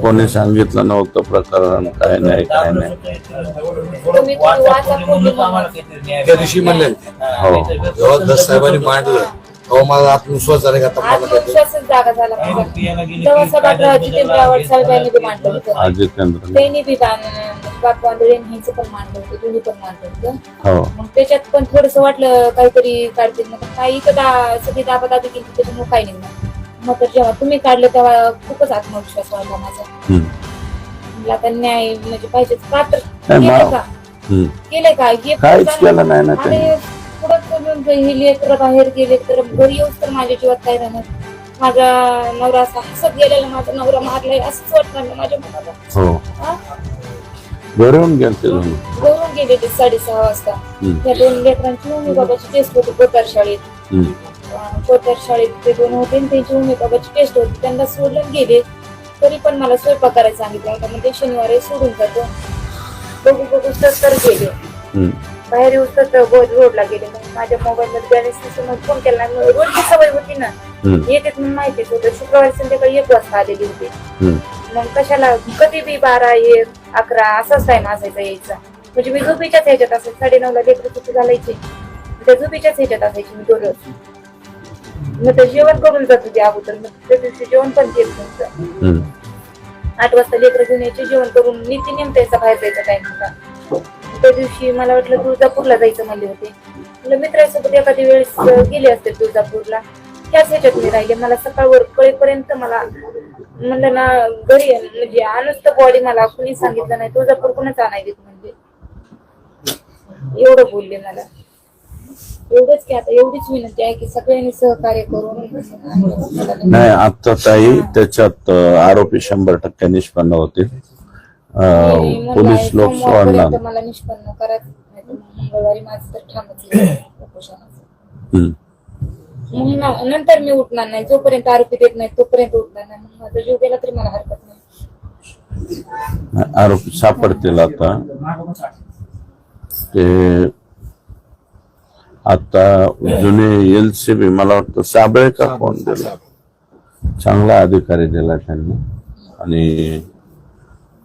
कोणी सांगितलं नव्हतं प्रकरण, काय नाही काय नाही. तुम्ही वाचा पूर्ण त्या दिवशी म्हणले हो जेव्हा दस साहेबांनी मांडलं तेव्हा माझा आत्मविश्वास झाला का आता मला काहीतरी आत्मविश्वासच जागा झाला माझा. तेव्हा सभागृह जितेंद्र आव्हाड साहेबांनी बी मांडलं होतं, जितेंद्र त्यांनी बी बापू आंधळे यांचं पण मांडलं होतं, दोन्ही पण मांडलं होतं. हो मग त्याच्यात पण थोडस वाटलं काहीतरी काढतील, मग काही इथं सगळी दाबादाबी केली त्याच्यामुळे काही नाही. मग तर जेव्हा तुम्ही काढलं तेव्हा खूपच आत्मविश्वास वाढला माझा. हम्म. म्हटलं आता न्याय म्हणजे पाहिजेच का तर नाही, केलं का हम्म. केलंय का हे काहीच पण केलं नाही ना त्यांनी. आणि पुढं हे लेकर बाहेर गेले तर घरी येऊच तर माझ्या जीवात काय राहणार. माझा नवरा असा हसत गेलेला, माझा नवरा मारलाय असंच वाटणार ना माझ्या मनाला. हो हा? घरून गेलते तुम्ही. घरून गेले ते 6:30 वाजता. हम्म. त्या 2 लेकरांची मम्मी बाबाची टेस्ट होती कोतार शाळेत. हम्म. कोतार शाळेत ते 2 होते आणि त्यांची मम्मी बाबाची टेस्ट होती. त्यांना सोडून गेले तरी पण मला स्वयंपाक करायला सांगितलं होतं. म्हणजे शनिवारी सोडून जातो बघू बघू तर गेले. हम्म. बाहेर येऊस तर रोडला गेले. मग माझ्या मोबाईल मध्ये बॅलन्स नसून फोन केला. रोडची सवय होती ना, हम्म. येतेच म्हणून माहितीच होतं. शुक्रवारी संध्याकाळी 1 वाजता आलेली होती. हम्म. मग कशाला कधी बी 12, 1, 11 असाच टाइम असायचा यायचा. म्हणजे मी झोपीच्याच ह्याच्यात असायची. 9:30ला लेकरं सुट्टी घालायची, त्या झोपीच्याच ह्याच्यात असायची मी दररोज. मग ते जेवण करून जात होते अगोदर. मग त्या दिवशी जेवण पण केलं नव्हतं. हम्म. 8 वाजता लेकरं घेऊन यायचे, जेवण करून नीती नेमतायचा बाहेर जायचा टाइम होता. त्या दिवशी मला वाटलं तुळजापूरला जायचं म्हणले होते. म्हटलं मित्रांसोबत एखाद्या वेळेस गेले असते तुळजापूरला. त्याच ह्याच्यात मी राहिले. मला सकाळवर कळेपर्यंत मला म्हणलं ना घरी म्हणजे आणूच तर बॉडी मला कुणी सांगितलं नाही. तुळजापूर कुणाच आणायला म्हणजे एवढं बोलले मला. एवढंच की आता एवढीच विनंती आहे की सगळ्यांनी सहकार्य करून. नाही आता ताई त्याच्यात आरोपी 100% निष्पन्न होते. पोलीस लोक सोडणार. मला निष्पन्न करायचं नाही तर मंगळवारी माझं तर ठामच उपोषणाचं. हम्म. म्हणून नंतर मी उठणार नाही. जोपर्यंत आरोपी देत नाही तोपर्यंत उठणार नाही. मग माझा जीव गेला तरी मला हरकत नाही. आरोपी सापडतील आता. ते आता जुने LCB मला वाटतं साबळे का कोण दिला, चांगला अधिकारी दिला त्यांनी. आणि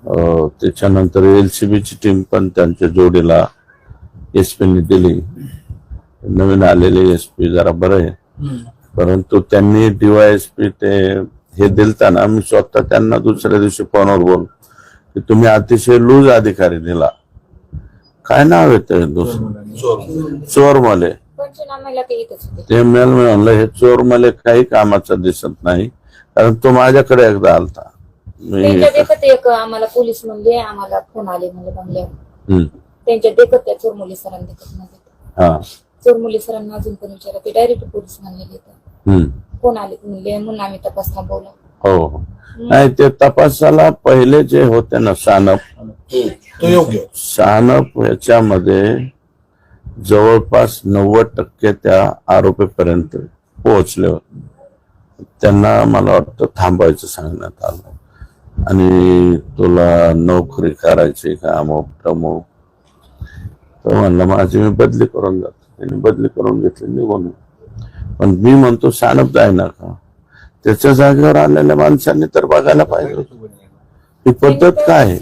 त्याच्यानंतर LCB ची टीम पण त्यांच्या जोडीला SP ने दिली. नवीन आलेले SP जरा बरं आहे, परंतु त्यांनी DYSP ते हे दिलताना मी स्वतः त्यांना दुसऱ्या दिवशी फोनवर बोल की तुम्ही अतिशय लूज अधिकारी दिला. काय नाव येतं दुसरं, चोरमले. पंचनाम्याला ते येतच होते. ते म्हणलं हे चोरमले काही कामाचं दिसत नाही, कारण तो माझ्याकडे एकदा आलता. त्यांच्या देखत एक आम्हाला पोलीस म्हणले, आम्हाला फोन आले म्हणजे बंगल्यावर. त्यांच्या देखत त्या चोरमुली सरांना देखत मध्ये हा चोरमुली सरांना अजून पण विचारा. ते डायरेक्ट पोलीस म्हणले फोन आले म्हणले म्हणून आम्ही तपास थांबवला. हो नाही ते तपासाला पहिले जे होते ना शहानप याच्यामध्ये जवळपास 90% त्या आरोपीपर्यंत पोहोचले होते. त्यांना मला वाटतं थांबायचं सांगण्यात आलं. आणि तुला नोकरी करायची का अमुक तमुक. तो म्हणला माझी मी बदली करून जातो. त्यांनी बदली करून घेतली निघून. पण मी म्हणतो शहानप जाईना का, त्याच्या जागेवर आलेल्या माणसांनी तर बघायला पाहिजे ही पद्धत काय.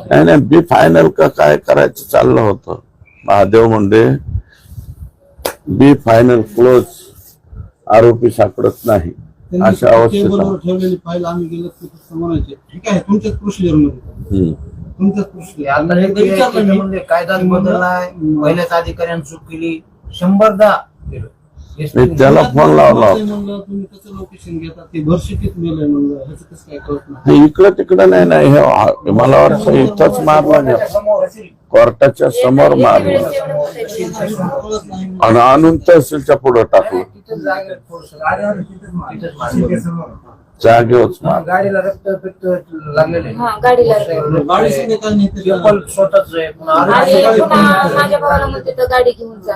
नाही नाही बी फायनल का काय करायचं चाललं होतं. महादेव मुंडे बी फायनल क्लोज, आरोपी सापडत नाही अशा अवस्थेत ठेवलेली फाईल आम्ही गेलो म्हणायचे ठीक आहे तुमच्याच प्रोसिजर मध्ये तुमच्याच प्रोसिजर कायदा बदललाय. पहिल्याच अधिकाऱ्यांनी चूक केली 100दा त्याला फोन लावला. तुम्ही कसं लोकेशन घेता ते भरशीकीत मेलंय म्हणलं ह्याचं कसं काय कळत नाही. इकडं तिकडं नाही नाही हे मला वाटतं इथंच मारला, कोर्टाच्या समोर मारला आणि आणून तहसीलच्या पुढे टाकलं. जागेवरच मार. गाडीला रक्त लागलेले. गाडीला स्वतःच माझ्या भावाला म्हणते तर गाडी घेऊन जा.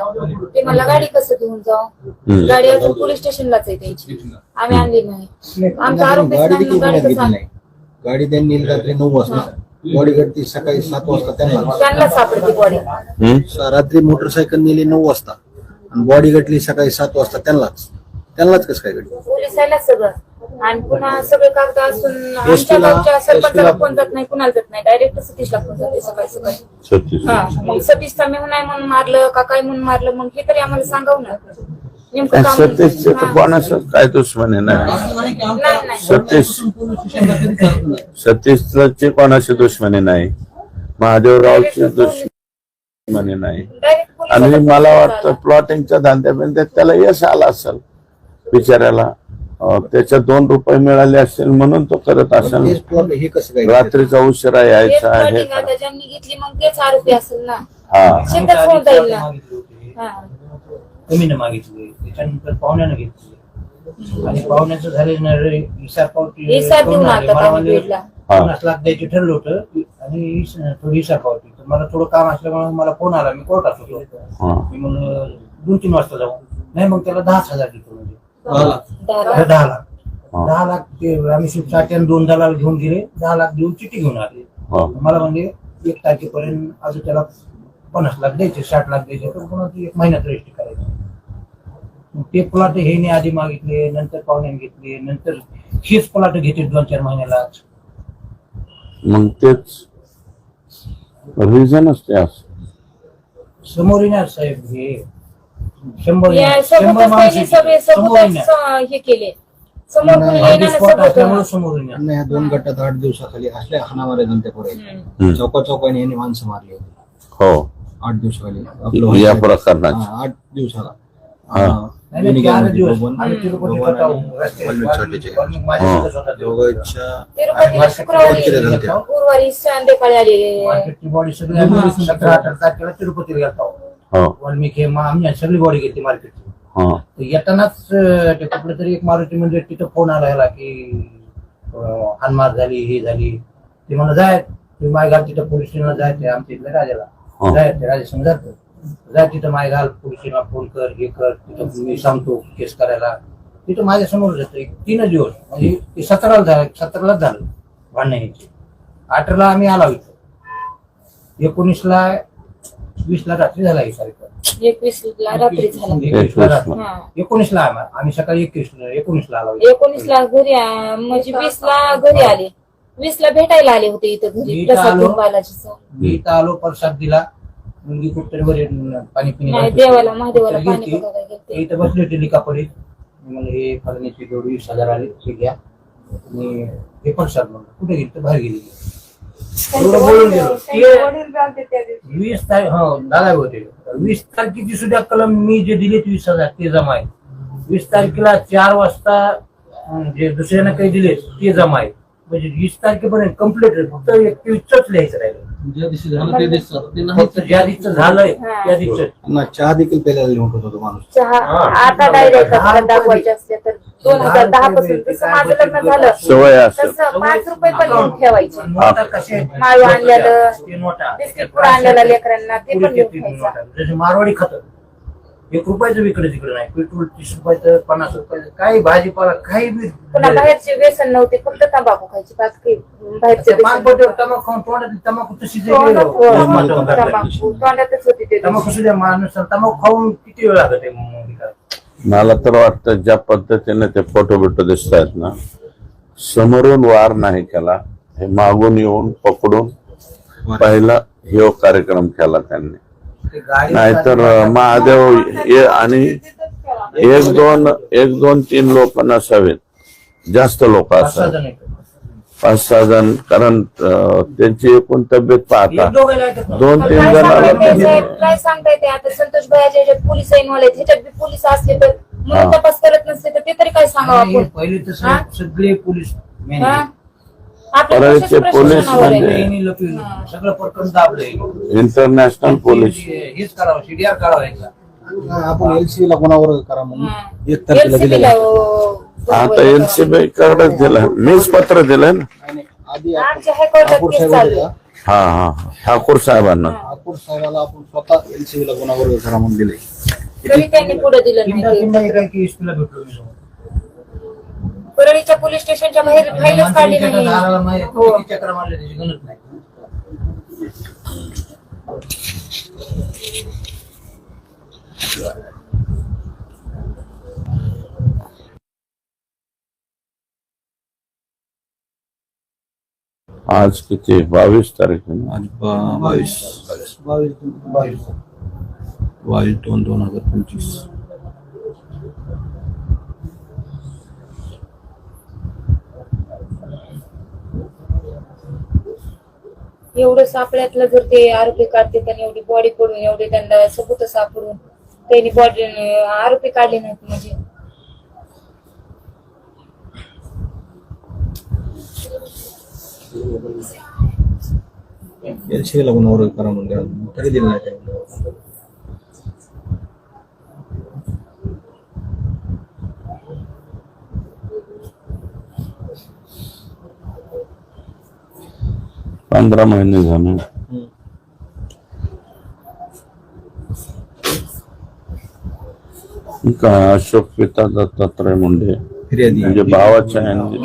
ते मला गाडी कसं घेऊन जाऊ, गाडी अजून पोलीस स्टेशनलाच आहे त्यांची. आम्ही आणली नाही. आमचा आरोप गाडी त्यांनी रात्री 9 वाजता, बॉडी घडती सकाळी 7 वाजता त्यांना सापडते बॉडी. रात्री मोटरसायकल नेली 9 वाजता आणि बॉडी घडली सकाळी 7 वाजता त्यांनाच. त्यांनाच कसं काय घडलं? पोलिसाला सगळं आणि पुन्हा सगळे कागद असून आमच्या ST ला- गावच्या सरपंचाला ST ला- फोन जात नाही, कुणाला जात नाही, डायरेक्ट सतीशला फोन जाते सकाळी सकाळी. सतीश हा मग सतीशचा मेहून नाही म्हणून मारलं का काय म्हणून मारलं, मग हे तरी आम्हाला सांगावं ना नेमकं काम. सतीशचे तर हा. कोणाचं काय दुश्मनी नाही. असं नाही की नाही, आमच्या नाही. सतीश पोलीस स्टेशनला कधी करत नाही. सतीशची कोणाची दुश्मनी नाही, महादेवरावची दुश्मनी नाही. Direct पोलिसाला आणि फोन मला करायला वाटतं आला. प्लॉटिंगच्या धांद्यामध्ये त्याला यश आलं असेल बिचाऱ्याला. त्याच्या 2 रुपये मिळाले असतील म्हणून तो करत असेल. तेच plot हे कसं काय? रात्रीचा उशिरा तेच यायचा हे plotting आता ज्यांनी घेतली मग तेच आरोपी असेल ना. हा शेतात होऊन जाईल ना. मागितले होते. हा. कमीने मागितले, त्याच्यानंतर पाहुण्यानं घेतले आणि पाहुण्याचं झाले ना रे, हिसाब पावती हिसाब देऊन करून आले. आणतात मला आम्ही म्हणले बीडला. 50 लाख द्यायचे ठरलं होतं आणि थोडी हिसाब पावती. तर मला थोडं काम असल्यामुळे मला फोन आला, मी कोर्टात होतो. हा मी म्हणलं 2-3 वाजता जाऊ. नाही मग त्याला 10,000 देतो म्हणजे 10 लाख. 10 लाख. हा. 10 लाख ते आम्ही शिवसाट्यानं 2 दलाल घेऊन गेले, 10 लाख देऊन चिठ्ठी घेऊन आले. हा मला म्हणजे 1 तारखेपर्यंत अजून त्याला 50 लाख द्यायचे, 60 लाख द्यायचे, तर पुन्हा ती 1 महिन्यात रजिस्ट्री करायची. मग ते प्लॉट हेने आधी मागितले, नंतर पाहुण्याने घेतले, नंतर हेच प्लॉट घेते 2-4 महिन्याला. मग तेच रिझनच ते असं. समोर येणार साहेब हे 100 या येणार, सबूतच 100 माणसं त्यांनी सगळे येतील. समोर सबूतच येणार. हे केले. समोर कोणी नाही, येणार spot सबूत. असल्यामुळे समोर येणार. त्यांना ह्या 2 गटात 8 दिवसाखाली असल्या हाणामाऱ्या झाल्या पोरांच्या. हम्म. चौकाचौकाने यांनी माणसं मारली होती हो 8 दिवसाखाली. या प्रकरणाची 8 दिवसाला. हा. नाही, दोन्ही नाही, 4 गावांमध्ये दिवस. दोघं- आम्ही तिरुपती दोघं जातो, आणि रस्त्यावर वाल्मिक वाल्मिक- छाटेचे. वाल्मिक माझ्यासोबतच होता तो. दोघांच्या तिरुपतीला शुक्रवारी केले झाले ते. गुरुवारी संध्याकाळी आले. मार्केटची बॉडी सगळी आम्ही 17-18 तारखेला तिरुपतीला गेलतो. हो वाल्मिक हे आम्ही सगळी बॉडी घेतली मार्केटची. हा तर येतानाच ते कुठलं तरी एक मारुती म्हणजे तिथं फोन आला ह्याला की हानमार झाली, हे झाली. ते म्हणलं जाय तुम्ही माय घाल तिथं पोलीस स्टेशनला जायचं आमच्या इथल्या राजाला. हा. जायचं राजा जातो, जाय तिथं माय घाल पोलीस स्टेशनला फोन कर, हे कर, तिथं मी सांगतो केस करायला. तिथं माझ्या समोर जातं 3 दिवस म्हणजे ते 17ला झालं, 17लाच झालं भांडणं ह्याची. 18ला आम्ही आलो इथं, 19ला 20ला रात्री झाला हे कार्यक्रम. 21ला रात्री झाला. 21ला रात्री. हा. 19ला आम्ही सकाळी 19ला आलो. 19ला घरी म्हणजे 20ला घरी आले. 20ला भेटायला आले होते इथं घरी मी इथं प्रसाद आलो. घेऊन बालाजीचा. मी इथं आलो, प्रसाद दिला. मुलगी कुठतरी वर पाणी पिणे नाही घालत होती. देवाला महादेवाला गेलती. पाणी बघायला ते गेलते. इथं बसले होते लिकापडीत. मी म्हणलं हे फलनीची जोडी 20,000 आले ते घ्या आणि हे प्रसाद म्हणलं कुठे गेली तर बाहेर गेली. एवढं बोलून गेलो. ते 20 तारीख हो दादा होते. 20 तारखेची सुद्धा कलम मी जे दिले 20,000 ते जमा आहे. 20 तारखेला 4 वाजता जे दुसऱ्यानं काही दिले ते जमा आहे. म्हणजे 20 तारखेपर्यंत कम्प्लीट फक्त 21च लिहायचं राहिलं. ज्या दिवशी झालं त्या दिवशी झालं. ते नाही फक्त ज्या दिवशी झालंय त्या दिवशी. त्यांना चहा देखील प्यायला लिहून होता तो माणूस. चहा आता डायरेक्ट दाखवायचे असले तर 2010 पासून जसं माझं लग्न झालं सवय असेल. तसं 5 रुपये पण लिहून ठेवायचे. नोटा कसे आहेत? माळव आणलेलं, ते नोटा. बिस्किट पुडा आणलेला लेकरांना ते पण लिहून ठेवायचा. जसे मारवाडी खातं 1 रुपयाचं विकडे तिकडे नाही. पेट्रोल 30 रुपयाचं, 50 रुपयाचं, काही भाजीपाला काही बी. पुन्हा बाहेरचे व्यसन नव्हते, फक्त तंबाखू खायची. बाकी बाहेरचे व्यसन पानपट्टीवर तंबाखू खाऊन तोंडात तंबाखू तशी तंबाखू तंबाखू. तोंडातच होती ते. तंबाखू सुद्धा माणूस तंबाखू खाऊन किती वेळ लागत आहे मुलीला? मला तर वाटतं ज्या पद्धतीने ते फोटो बिटो दिसत आहेत ना, समोरून वार नाही केला, हे मागून येऊन पकडून पहिला हे कार्यक्रम केला त्यांनी. ते गाडी नाहीतर महादेव आणि 1-2-3 लोक नसावेत, जास्त लोक 5-6 असावेत, जण येतात. 5-6 जण. कारण त्यांची एकूण तब्येत पाहता एक दोघांना ऐकत नाही. 2-3 काय जण सांगता येते आले. साहेब, काय सांगता येते आता संतोष भैयाच्या ह्याच्यात पोलीस इन्व्हॉल्व आहेत, ह्याच्यात बी पोलीस असले तर म्हणून हा. तपास करत नसते तर ते तरी काय सांगावं आणि आपण. पहिले तर हा? सगळे पोलीस मेन हा? आहेत. आपल्या परळीचे पोलीस प्रशासनावर आहे. म्हणजे- यांनी लपवलं. सगळं प्रकरण दाबलंय. International police. हेच करावं, CDR काढावं यांचा. आपण LCB ला कोणावर करा म्हणून हा. 1 तारखेला LCB दिलेलं ला, आता बरोबर. एनसीबी कडेच दिलं, मीच पत्र दिलं ना. नाही, आधी आमच्या हायकोर्टात ठाकूर केस साहेब चालू होते आहे. का? हा ठाकूर साहेबांना. ठाकूर साहेबाला आपण स्वतः LCB ला कोणावर करा म्हणून दिले. तरी त्यांनी पुढे दिलं तीनदा नाही. एका केसला भेटलो मी समोर. परळीच्या पोलीस स्टेशनच्या बाहेर फाईलच काढली माणसाने नाही. दाराला माहिती, हो. किती चक्र मारले त्याची गणत नाही. आज किती 22 तारीख आहे ना? आज 22 22/2/2025. एवढं सापड्यातलं जर ते आरोपी काढते आणि एवढी बॉडी पडून एवढे त्यांना सबूत सापडून त्यांनी बॉडी आरोपी काढले नाहीत म्हणजे LCB ला गुन्हा करा म्हणजे तरी दिलं नाही त्यांनी. पंधरा महिने झाले. काय अशोक पिता दत्तात्रय मुंडे फिर्यादी म्हणजे भावाच्या ह्यांनी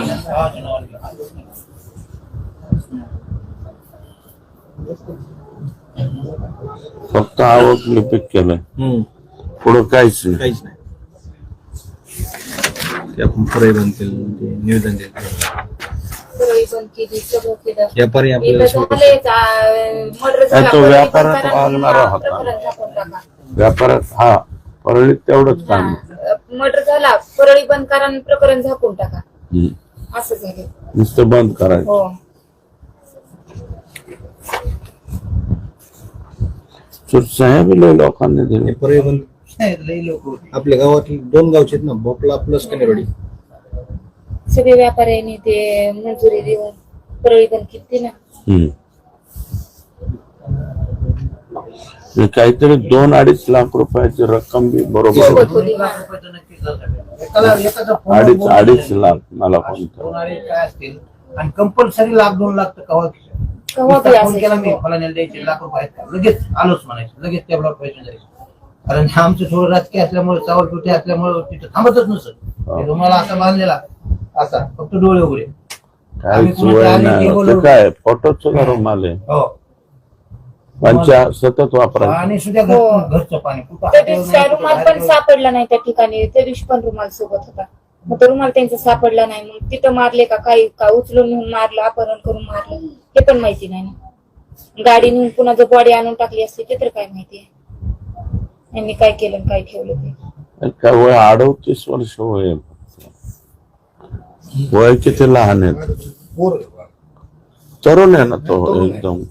फक्त आवक लिपिक केलंय, पुढं काहीच नाही. काहीच नाही. ते आपण पुढे बंद केलं ते निवेदन दिलं. परळी बंद केली सगळं केलं व्यापारी इथं आपल्याला झालेच, मर्डर झाला, तो परळी व्यापारात बंद करा, वागणारा होता. प्रकरण झाकून टाका. व्यापारात हा परळीत तेवढंच काम. मर्डर झाला, परळी बंद करा आणि प्रकरण झाकून टाका हम्म. असं झालं. नुसतं बंद करायचं. हो साहेब लय लोकांनी दिले. परळी बंद लई लोक होते. आपल्या गावातील 2 गावचे आहेत ना, भोपळा प्लस कनेरवाडी. सगळे व्यापाऱ्यांनी ते मंजुरी देऊन परळी बंद केली ना. हम्म. हे काहीतरी 2-2.5 लाख रुपयाची रक्कम बी बरोबर सोबत होती. होती. रुपयाचं नक्की झालं. एकाचा फोन 2.5 लाख मला कोणतं 2.5 काय असतील आणि कंपल्सरी 1,00,000-2,00,000 तर कवा केव्हा बी फोन केला मी असायचं. फलाण्याला द्यायचे लाख रुपये आहेत का लगेच आलोच म्हणायचं, लगेच त्या ब्लॉक पैसे जायचे. कारण आमचं थोडं राजकीय असल्यामुळे चावल तुटे असल्यामुळे तिथं थांबतच नसत. तुम्हाला असा बांधलेला असा फक्त डोळे उघडे. काहीच वय नाही. ते काय फोटोच रुमाल आहे. हो पंचा सतत वापरा. आणि सुद्धा हो. घरचं पाणी कुठं त्या हातावर दिवशी नाही, कुठं रुमाल पण बाहेर सापडला नाही त्या ठिकाणी. त्या दिवशी पण रुमाल सोबत होता, मग तो रुमाल त्यांचा सापडला नाही. मग तिथं मारले का काही का उचलून नेऊन मारलं, अपहरण करून मारलं हे पण माहिती नाही ना. गाडी नेऊन पुन्हा जर बॉडी आणून टाकली असते ते तर काय माहिती आहे यांनी काय केलं आणि काय ठेवलं ते. काय वय 38 वर्ष वय आहे. वय किती लहान आहेत. तरुण आहे ना तो एकदम.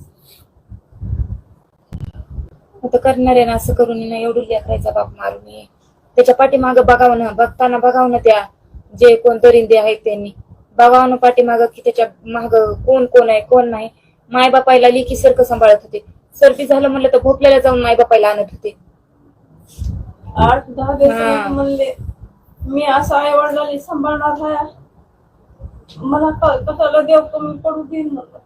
आता करणारे ना असं करून ना एवढं लेकरायचा बाप मारून ये. त्याच्या पाठीमागं बघावं ना, बघताना बघावं ना त्या जे कोण दरिंदे आहेत त्यांनी बघावं ना पाठीमागं की त्याच्या माग कोण कोण आहे कोण नाही. मायबापायला लेकी सारखं सांभाळत होते. सर्दी झालं म्हणलं तर भोपल्याला जाऊन मायबापायला आणत होते. 8-10 दिवस म्हणले मी असं आई वडिलांनी सांभाळणार आहे, मला कशाला देव कमी पडू देईन म्हणलं.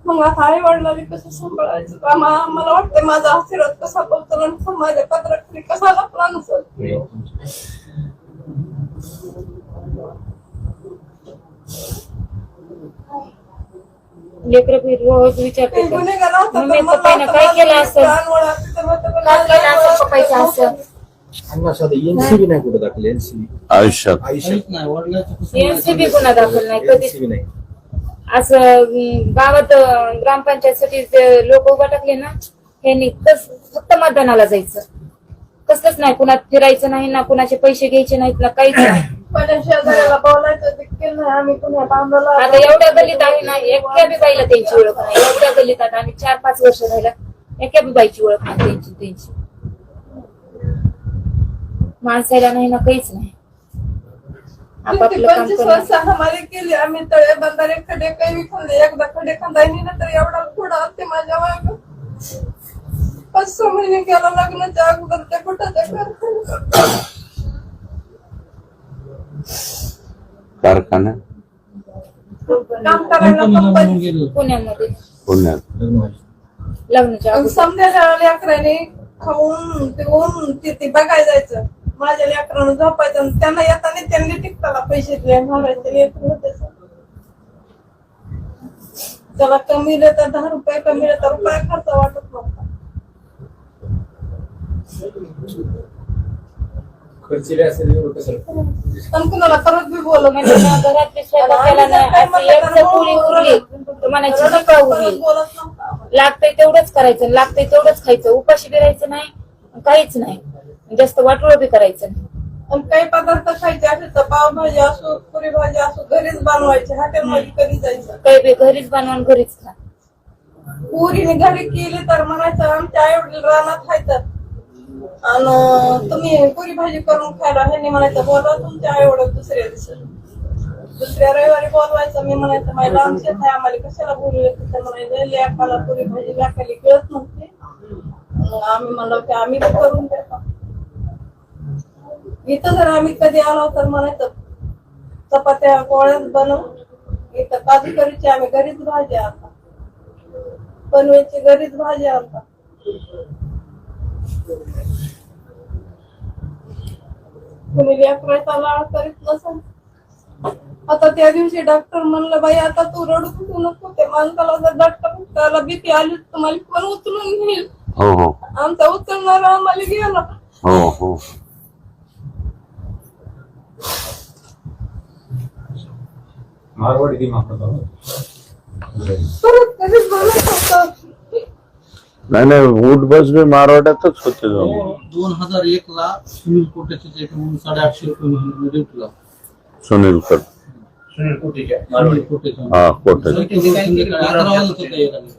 मग आता आई वडिलांनी कसं सांभाळायचं. मला वाटतं माझा आशीर्वाद कसा पोहोचला आणि माझ्या पत्राखाली कसा लपला नसेल. लेकर रोज विचारते ते गुन्हेगार असतात तर मम्मी मला पप्पाने असं काय केलं माझं असं, प्राणवळ असतं तर मग काय केलं असं पप्पाचं असं. अन्ना साधं एनसीबी नाही कुठं दाखले. एनसीबी आयुष्यात आयुष्यात नाही वडिलांचं कसं एनसीबी गुन्हा दाखल नाही कधीच. एनसीबी नाही. असं गावात ग्रामपंचायतसाठी लोक उभा टाकले ना ह्यांनी फक्त मतदानाला जायचं, कसलंच नाही. कुणात फिरायचं नाही ना, कुणाचे पैसे घ्यायचे नाहीत ना, काहीच नाही. माझ्या शेजाऱ्याला बोलायचं देखील नाही. आम्ही पुण्यात आंदोलन आता एवढ्या गल्लीत आहे ना, एका बी बाईला त्यांची ओळख नाही. एवढ्या गल्लीत आता आम्ही 4-5 वर्ष राहिलं, एका बी बाईची ओळख नाही त्यांची. माणसाला नाही ना, काहीच नाही. आपापलं काम 25 करणं. वर्ष हमारी केली. आम्ही तळे बंधारे खडे काही खाल्ले. एकदा खडे खांदायनी ना तर एवढा पुढं असते माझ्या माग. 5-6 महिने गेला लग्नाच्या अगोदर ते कुठं कारखाना काम करायला कंपनी गेलं पुण्यामध्ये पुण्यात लग्नाच्या अगोदर. समजायला लेकरांनी खाऊन पिऊन ते बघायला जायचं. माझ्या लेकरांना झोपायचं आणि त्यांना येताना त्यांनी टिकताला पैसे दिले. मारायचे लेकर होते. त्याला कमी तर 10 रुपये कमी तर रुपये खर्च वाटत नव्हता. पण कुणाला परत बी बोलत म्हणजे ना घरात बी स्वयंपाक केला नाही. असं एक चकुली उरली तर म्हणायची जी का होईल बोलत नव्हता. लागतंय तेवढंच करायचं, लागतंय तेवढंच खायचं, उपाशी बी राहायचं नाही, काहीच नाही, जास्त वाटोळं बी करायचं नाही. आणि काही पदार्थ खायचे असे तर पावभाजी असो पुरी भाजी असो घरीच बनवायचे, हॉटेलमध्ये कधी जायचं. काही बी घरीच बनवून घरीच खा. पुरीने घरी केली तर म्हणायचं आमच्या आई वडील रानात खायचं आणि तुम्ही पुरी भाजी करून खायला, ह्यांनी म्हणायचं बोलवा तुमच्या आई वडील दुसऱ्या दिवशी, दुसऱ्या रविवारी बोलवायचं. मी म्हणायचं माझ्या आमच्या आहे आम्हाला कशाला बोलू येतं म्हणायचं, लेकाला पुरी भाजी लेकाली कळत नव्हते. मग आम्ही म्हणलो की आम्ही बी करून देतो. इथं जर आम्ही कधी आलो तर म्हणायचं चपात्या पोळ्याच बनव, इथं काजू करीची आम्ही घरीच भाजी आणता, पनवेची घरीच भाजी आणता. कुणी लेकराचा लाळ करीत नसेल. आता त्या दिवशी डॉक्टर म्हणलं बाई आता तू रडू नको, ते माणसाला जर डॉक्टर त्याला भीती आली तुम्हाला पण उचलून घेईल. हो हो आमचा उचलणारा आम्हाला गेला. हो हो मारवाडी दिमाग होता. परत कधीच बोलत होतं. नाही उठ बस बी मारवाड्यातच होते जाऊन 2001 ला सुनील कोटेचे जे म्हणून 850 रुपये महिन्यामध्ये ड्युटी लावतो. सुनील कट सुनील कुटीच्या सुनील कोटेचा. हा कोटे संध्याकाळी 11 वाजता होतं एखादी.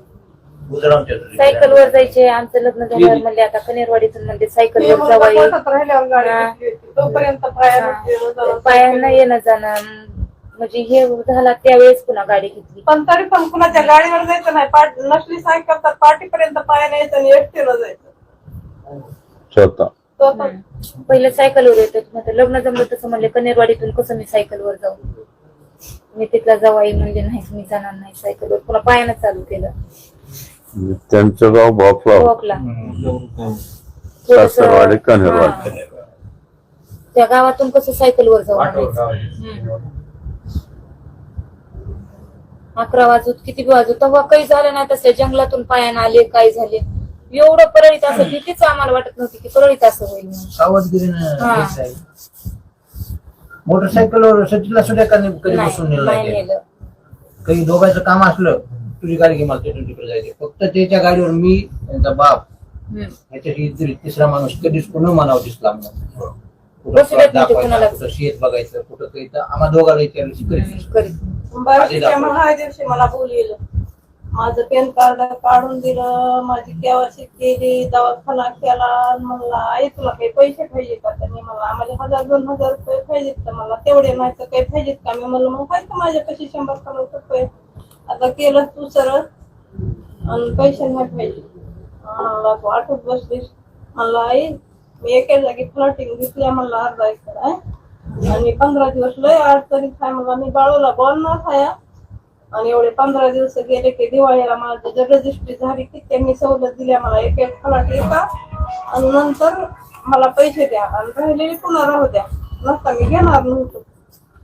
सायकलवर जायचे, आमचं लग्न झाल्यावर म्हणले आता कनेरवाडीतून म्हणजे मी सायकलवर म्हणलं जावाई, पोटात राहिल्यावर गाडी घेतली होती. तोपर्यंत पायांना येणं जाणं म्हणजे हे झाला त्यावेळेस पुन्हा गाडी घेतली. पण तरी पण कुणाच्या गाडीवर जायचं नाही, पाठ नसली सायकल तर पाठीपर्यंत पायाने यायचं आणि एकटीला जायचं. स्वतः तो आता पहिले सायकलवर येत होते, लग्न जमलं तसं म्हणले कनेरवाडीतून कसं मी सायकलवर जाऊ. मी तिथला जावाई म्हणजे नाही मी जाणार नाही सायकलवर, पुन्हा पायानं चालू केलं. त्यांचं गाव भोपळा वॉकला सासरवाडी कनेरवाडी. त्या गावातून कसं सायकलवर जाऊ आणायचं. 11 वाजूत किती वाजूत तेव्हा काही झालं नाही, तसं जंगलातून पायानं आले काय झाले एवढं परळीत असं भीतीच आम्हाला वाटत नव्हती की परळीत असं होईल म्हणून. सावधगिरीनं हा. घ्यायचं आहे. मोटरसायकलवर सचिनला सुद्धा कधी बसून नेलं नाही नाही. नेलं. काही दोघांचं काम असलं तुझी गाडी घे मला तिकडे जायचे, फक्त त्याच्या गाडीवर मी त्यांचा बाप ह्याच्याशी तिसरा माणूस कधीच कोणी मानावं दिसला नाही. कुठं बसू देत नव्हते दाखवायचा, कुणाला. कुठं शेत बघायचं, कुठं काही तर आम्हा दोघांना विचारलं शिकायचं. करीत. बारावीच्या मग दिवशी मला बोललेलं, माझं पॅन कार्ड काढून दिलं, माझी केवायसी केली, दवाखाना केला. म्हणला आई तुला काही पैसे पाहिजे का? त्यांनी मला आम्हाला 1000-2000 रुपये पाहिजेत का? मला तेवढे नाही तर काही पाहिजेत का? मी म्हणलं मग काय माझ्यापाशी 100 रुपये आता केलं तू सरळ आणि पैसे नाही पाहिजे. मला तू आठवत बसलीस. म्हणलं आई मी एका जागी फ्लॅटिंग घेतल्या, म्हणलं अर्धा एकर आहे आणि 15 दिवस लय अडचणीत आहे. मला मी बाळूला बोलणार आहे आणि एवढे 15 दिवस गेले की दिवाळीला मला रजिस्ट्री झाली की त्यांनी सवलत दिल्या मला एक फ्लॅट एका आणि नंतर मला पैसे द्या आणि राहिलेले पुन्हा राहू द्या, नसता मी घेणार नव्हतो.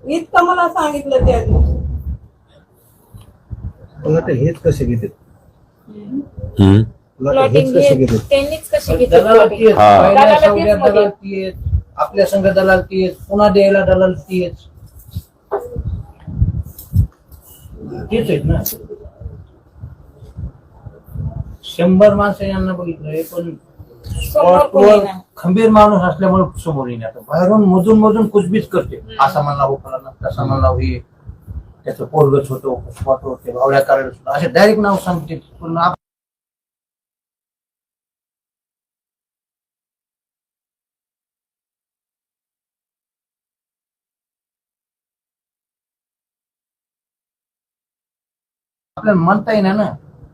इतकं मला सांगितलं त्या दिवशी. हेच कसे घेते प्लॉटिंग त्यांनीच कशी घेतली दलाल plotting? ती आहेत, हा. पहिल्या दलाल सौद्यात तीच दलाल ती आहेत, आपल्या संघ दलाल ती आहेत, पुन्हा द्यायला दलाल ती आहेत. तेच आहेत ना. 100 माणसं यांना बघितलंय पण समोर कोणी नाही. खंबीर माणूस असल्यामुळे समोर येणार बाहेरून मधून कुचबीच करते. असा म्हणला हो फलाना, तसा म्हणला हो हे त्याचं पोरगच होतो होते भावड्या कारण असे डायरेक्ट नाव सांगते. पण आपल्याला म्हणता येणार ना.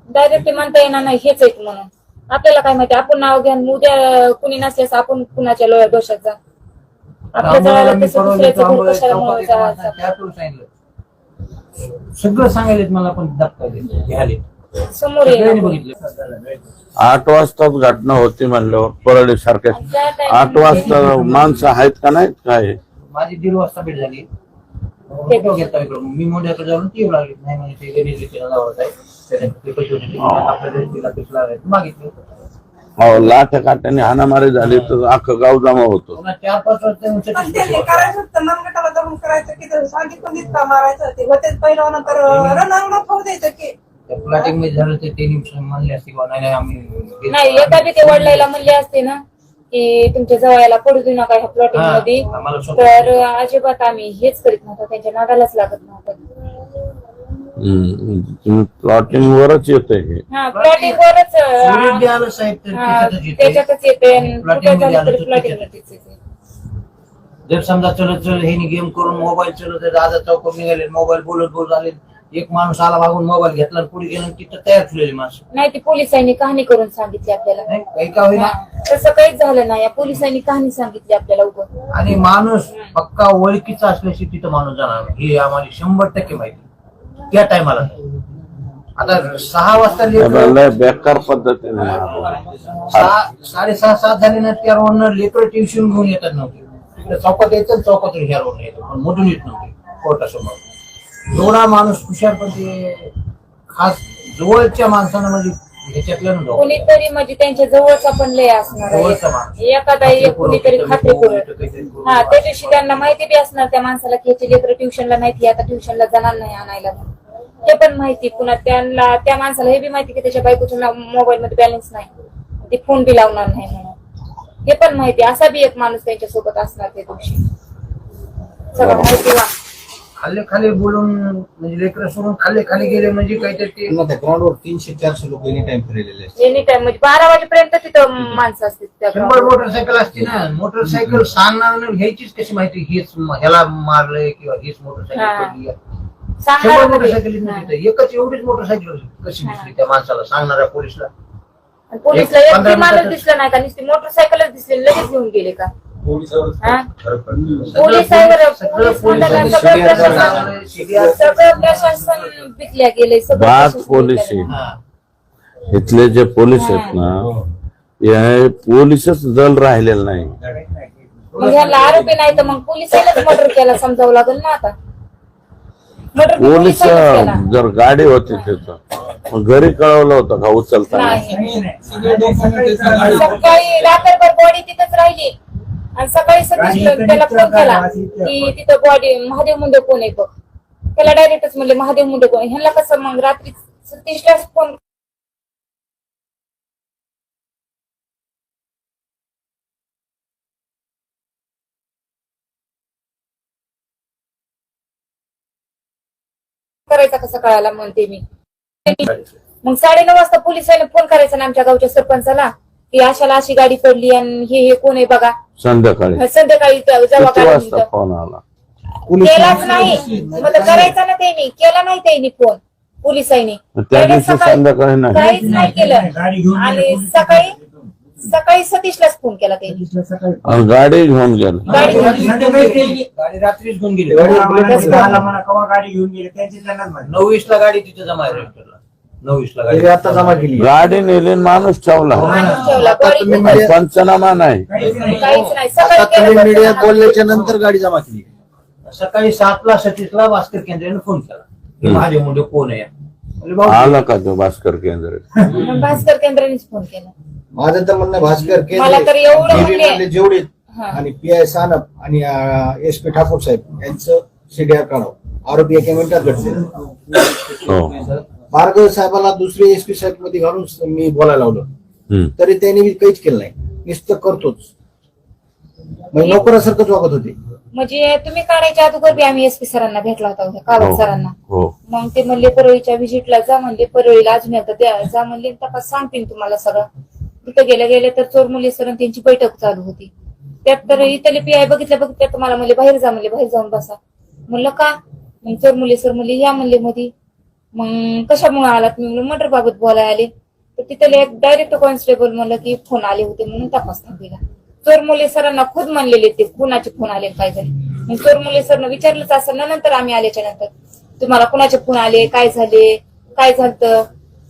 डायरेक्ट म्हणता येणार नाही हेच आहेत म्हणून. आपल्याला काय माहिती, आपण नाव घ्या आणि उद्या कुणी नसल्यास आपण कुणाच्या लोया दोषात जा. आपल्या आम्हाला जवळ मी तसं परवा दुसऱ्याचं गेलो, घर आंबोळी कशाला चौकात एक जायचं? माणसं त्यातून सांगितलं सगळं सांगायला मला पण दाखवायले घ्याले समोर सगळ्यांनी ये. बघितलं. 8 वाजताच घटना होती म्हणल्यावर परळी सारख्या त्या 8 वाजता माणसं आहेत का नाहीत काय? माझी 1:30 वाजता भेट झाली. फोटो घेता इकडं. मी मोठ्याकडे जाऊन ती येऊ लागली. नाही म्हणजे ते गणेश विचारायला लावत आहे. त्याने ते पैसे होते. आपल्या तिला पैसे लावायचे. मागितले. हो लाट्या काट्याने हाणामारी झाली तर अख्खं गाव जमा होतो. पुन्हा 4-5 वाजता येऊन पण चटणी त्यांनी पैसे करायचं होतं मनगटाला धरून करायचं की सांगितलं इतका मारायचं ते होतेच पहिलं नंतर रणवणं खाऊ द्यायचं की प्लॉटिंग मध्ये झालं तर ते म्हणले असते किंवा नाही आम्ही नाही एका बी ते वडिलाला म्हणले असते ना की तुमच्या जवळला पडू देऊ नका ह्या प्लॉटिंग मध्ये, आम्हाला स्वतः तर अजिबात आम्ही हेच करीत नव्हतो, त्यांच्या नादालाच लागत नव्हतं. प्लॉटिंग वरच येते हे. हा प्लॉटिंग वरच सोडून बी आलं साहेब तर त्याच्यातच येते. त्याच्यातच येते आणि Plotting कुठं मध्ये झालं आलं तरी तर प्लॉटिंग त्याच्यात. मध्येच येते. जर समजा चलत हे गेम करून मोबाईल चलत दादा चौकात निघाले, मोबाईल बोलत आले, एक माणूस आला मागून मोबाईल घेतला आणि पुढे गेला, तिथं तयार ठेवलेली माणसं नाही ती पोलिसांनी कहाणी करून सांगितली आपल्याला. नाही, काही का होईना. तसं काहीच झालं नाही, या पोलिसांनी कहाणी सांगितली आपल्याला उभं. आणि माणूस पक्का ओळखीचा असल्याशी तिथं माणूस जाणार हे आम्हाला 100% माहिती त्या टायमाला. आता 6 वाजता लेकरं- लय बेकार पद्धतीने 6:30 7 झाले ना त्या रोडनं लेकर ट्युशन घेऊन येतात नव्हते. तिकडे चौकात यायचं, चौकातून ह्या रोडनं येतो, पण मधून येत नव्हते कोर्टासमोर. एवढा माणूस हुशार, पण ते खास जवळच्या माणसानं म्हणजे ह्याच्यातलं नव्हतं. कुणीतरी म्हणजे त्यांच्या जवळचा पण लय असणार आहे. जवळचा माणूस. एखादा एक कुणीतरी खात्री करून हा त्या दिवशी त्यांना माहिती बी असणार त्या माणसाला की ह्याची लेकरं ट्युशनला नाही, ती आता ट्युशनला जाणार नाही आणायला म्हणून. हे पण माहिती, पुन्हा त्यांना त्या माणसाला हे बी माहिती की त्याच्या बायकोच्या मोबाईल मध्ये बॅलन्स नाही, ते फोन बी लावणार नाही म्हणून. हे पण माहिती, असा बी एक माणूस त्यांच्या सोबत असणार त्या दिवशी. सगळं माहिती वा खाली खाली बोलून म्हणजे लेकरं सोडून खाली गेले म्हणजे काहीतरी ते पुन्हा त्या ग्राउंडवर 300-400 लोक एनी टाइम फिरलेले असतात. एनी टाइम म्हणजे 12 वाजेपर्यंत तिथं माणसं असते त्या 100 मोटरसायकल असते ना. मोटरसायकल सांगणार नाही, घ्यायचीच कशी माहिती हेच ह्याला मारलंय किंवा हेच मोटरसायकल हा. पडली आहे. 100 सांगणार मोटरसायकल एकच एवढीच मोटरसायकल कशी दिसली त्या माणसाला सांगणाऱ्या पोलिसला. पोलिसला एक एक 15 बी माणूस मिनिटाचं- दिसला नाही का, नुसती मोटरसायकलच दिसली, लगेच घेऊन गेले का? हा? फरक पडतो. पोलिसावर सगळं पोलीस मंडळाला पोलिसांनी सगळं CDR प्रशासन सांगणारे, CDR सगळं प्रशासन पिकल्या गेले, सगळं बाद प्रशासन पोलीस पिकल्या आहे. हा. इथले जे पोलीस आहेत ना, हे पोलीसच दल राहिलेलं नाही. मग ह्याला आरोपी नाही तर मग पोलिसांनाच मर्डर केला समजावं लागेल ना आता. मर्डर पोलीस केला जर गाडी होती तिथं, मग घरी कळवलं होतं का उचलताना? नाही. सगळे डॉक्युमेंट गाडी सकाळी रात्रभर बॉडी तिथंच राहिली आणि सकाळी सतीश त्याला फोन केला की तिथं बॉडी महादेव मुंडे कोण आहे बघ. त्याला डायरेक्टच म्हणले महादेव मुंडे कोण. ह्याला कसं मग रात्री सतीशलाच फोन करायचा कसं कळायला म्हणते मी. मग 9:30 वाजता पोलिसांनी फोन करायचा ना आमच्या गावच्या सरपंचाला की अशाला अशी गाडी पडली आणि हे कोण आहे बघा. संध्याकाळी संध्याकाळी जेव्हा किती गाडी वाजता फोन आला? केलाच नाही, मग तर करायचा ना त्यांनी, केला नाही त्यांनी फोन पोलिसांनी. त्या दिवशी संध्याकाळी नाही. काहीच नाही केलं आणि सकाळी सतीशलाच फोन केला त्यांनी. आणि गाडी घेऊन गेला. गाडी गाडी रात्रीच घेऊन गेली. 9:20 ला गाडी तिथे जमा आहे रजिस्टरला. 9:20 ला तरी गाडी आता जमा केली. गाडी नेली आणि माणूस ठेवला. माणूस ठेवला, गाडी आणि पंचनामा नाही. काहीच नाही. आता सकाळी तुम्ही मीडियात केलं. बोलल्याच्या नंतर गाडी जमा केली. सकाळी 7 ला सतीशला भास्कर केंद्राने फोन केला की महादेव मुंडे कोण आहे. म्हणले, भाऊ, आला का तो भास्कर केंद्र? मग भास्कर केंद्रानेच फोन केला. माझं तर म्हणणं भास्कर मला तर एवढं केंद्रे म्हणले. मधले जेवढे हा. आणि PI सानप आणि SP ठाकूर साहेब यांचं CDR काढावं. आरोपी एका मिनिटात घडले. हो. भार्गव साहेबाला दुसरे SP साहेब मध्ये घालून मी बोलायला लावलं, तरी त्यांनी बी काहीच केलं नाही, नुसतं करतोच. मग नोकरासारखंच वागत होते. म्हणजे तुम्ही काढायच्या अगोदर बी आम्ही SP सरांना भेटला होता उद्या, कावत सरांना. हो. मग ते म्हणले परळीच्या व्हिजिटला जा म्हणले, परळीला अजून एकदा द्या जा म्हणले, तपास सांगतील तुम्हाला सगळं. तिथे गेले तर चोरमुले सर त्यांची बैठक चालू होती. त्यात तर इथले PI बघितल्या तुम्हाला म्हणले बाहेर जा म्हणले, बाहेर जाऊन बसा. म्हणलं का? मग चोरमुले सर म्हणले या म्हणले मध्ये. मग कशामुळे आलात? मी म्हणलं मर्डर बाबत बोलायला आले. तर तिथले एक डायरेक्ट कॉन्स्टेबल म्हणलं की फोन आले होते म्हणून तपास थांबलेला. चोरमुले सरांना खुद म्हणलेले ते कुणाचे फोन आले काय झाले. मग चोरमुले सरनं विचारलंच असं ना नंतर आम्ही आल्याच्या नंतर तुम्हाला कुणाचे फोन आले, काय झाले, काय झालं.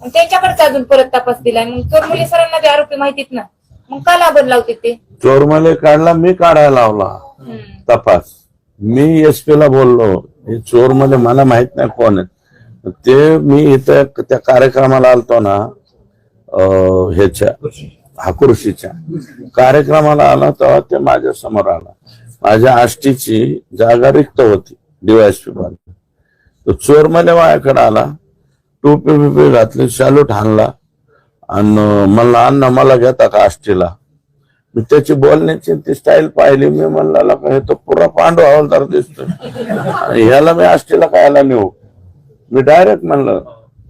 त्यांच्याकडेच अजून परत तपास दिलाय. मग चोरमुले सरांना बी आरोपी माहितीत ना, मग का लाभर लावते ते. चोरमले काढला, मी काढायला लावला तपास. मी SP ला बोललो, हे चोरमले मला माहित नाही कोण आहेत ते. मी इथं त्या कार्यक्रमाला आलतो ना, ह्याच्या हाकुर्शीच्या कार्यक्रमाला आला तेव्हा ते माझ्या समोर आला. माझ्या आष्टीची जागा रिक्त होती DYSP. तो चोरमले माझ्याकडे आला टोपी बिपी घातली, सॅल्यूट हाणला आणि म्हणला अण्णा मला घेता का आष्टीला. मी त्याची बोलण्याची ती स्टाईल पाहिली. मी म्हणला का हे तो पुरा पांडू हवालदार दिसतोय, ह्याला मी आष्टीला कायला नेऊ. मी डायरेक्ट म्हणलं,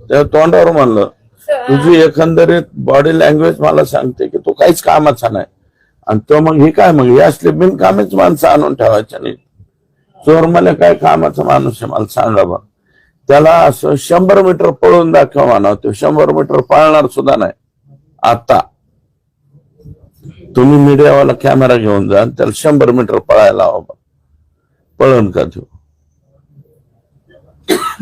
त्या तोंडावर म्हणलं तुझी एकंदरीत बॉडी लँग्वेज मला सांगते की तू काहीच कामाचा नाही. आणि तो मग ही काय, मग ही असली बिनकामीच माणसं आणून ठेवायच्या नाही. चोर मला काय कामाचा माणूस आहे मला सांगा बा. त्याला असं 100 मीटर पळून दाखव म्हणा, तो 100 मीटर पळणार सुद्धा नाही. आता तुम्ही मीडियावाला कॅमेरा घेऊन जा, त्याला 100 मीटर पळायला हवा, पळण का तो.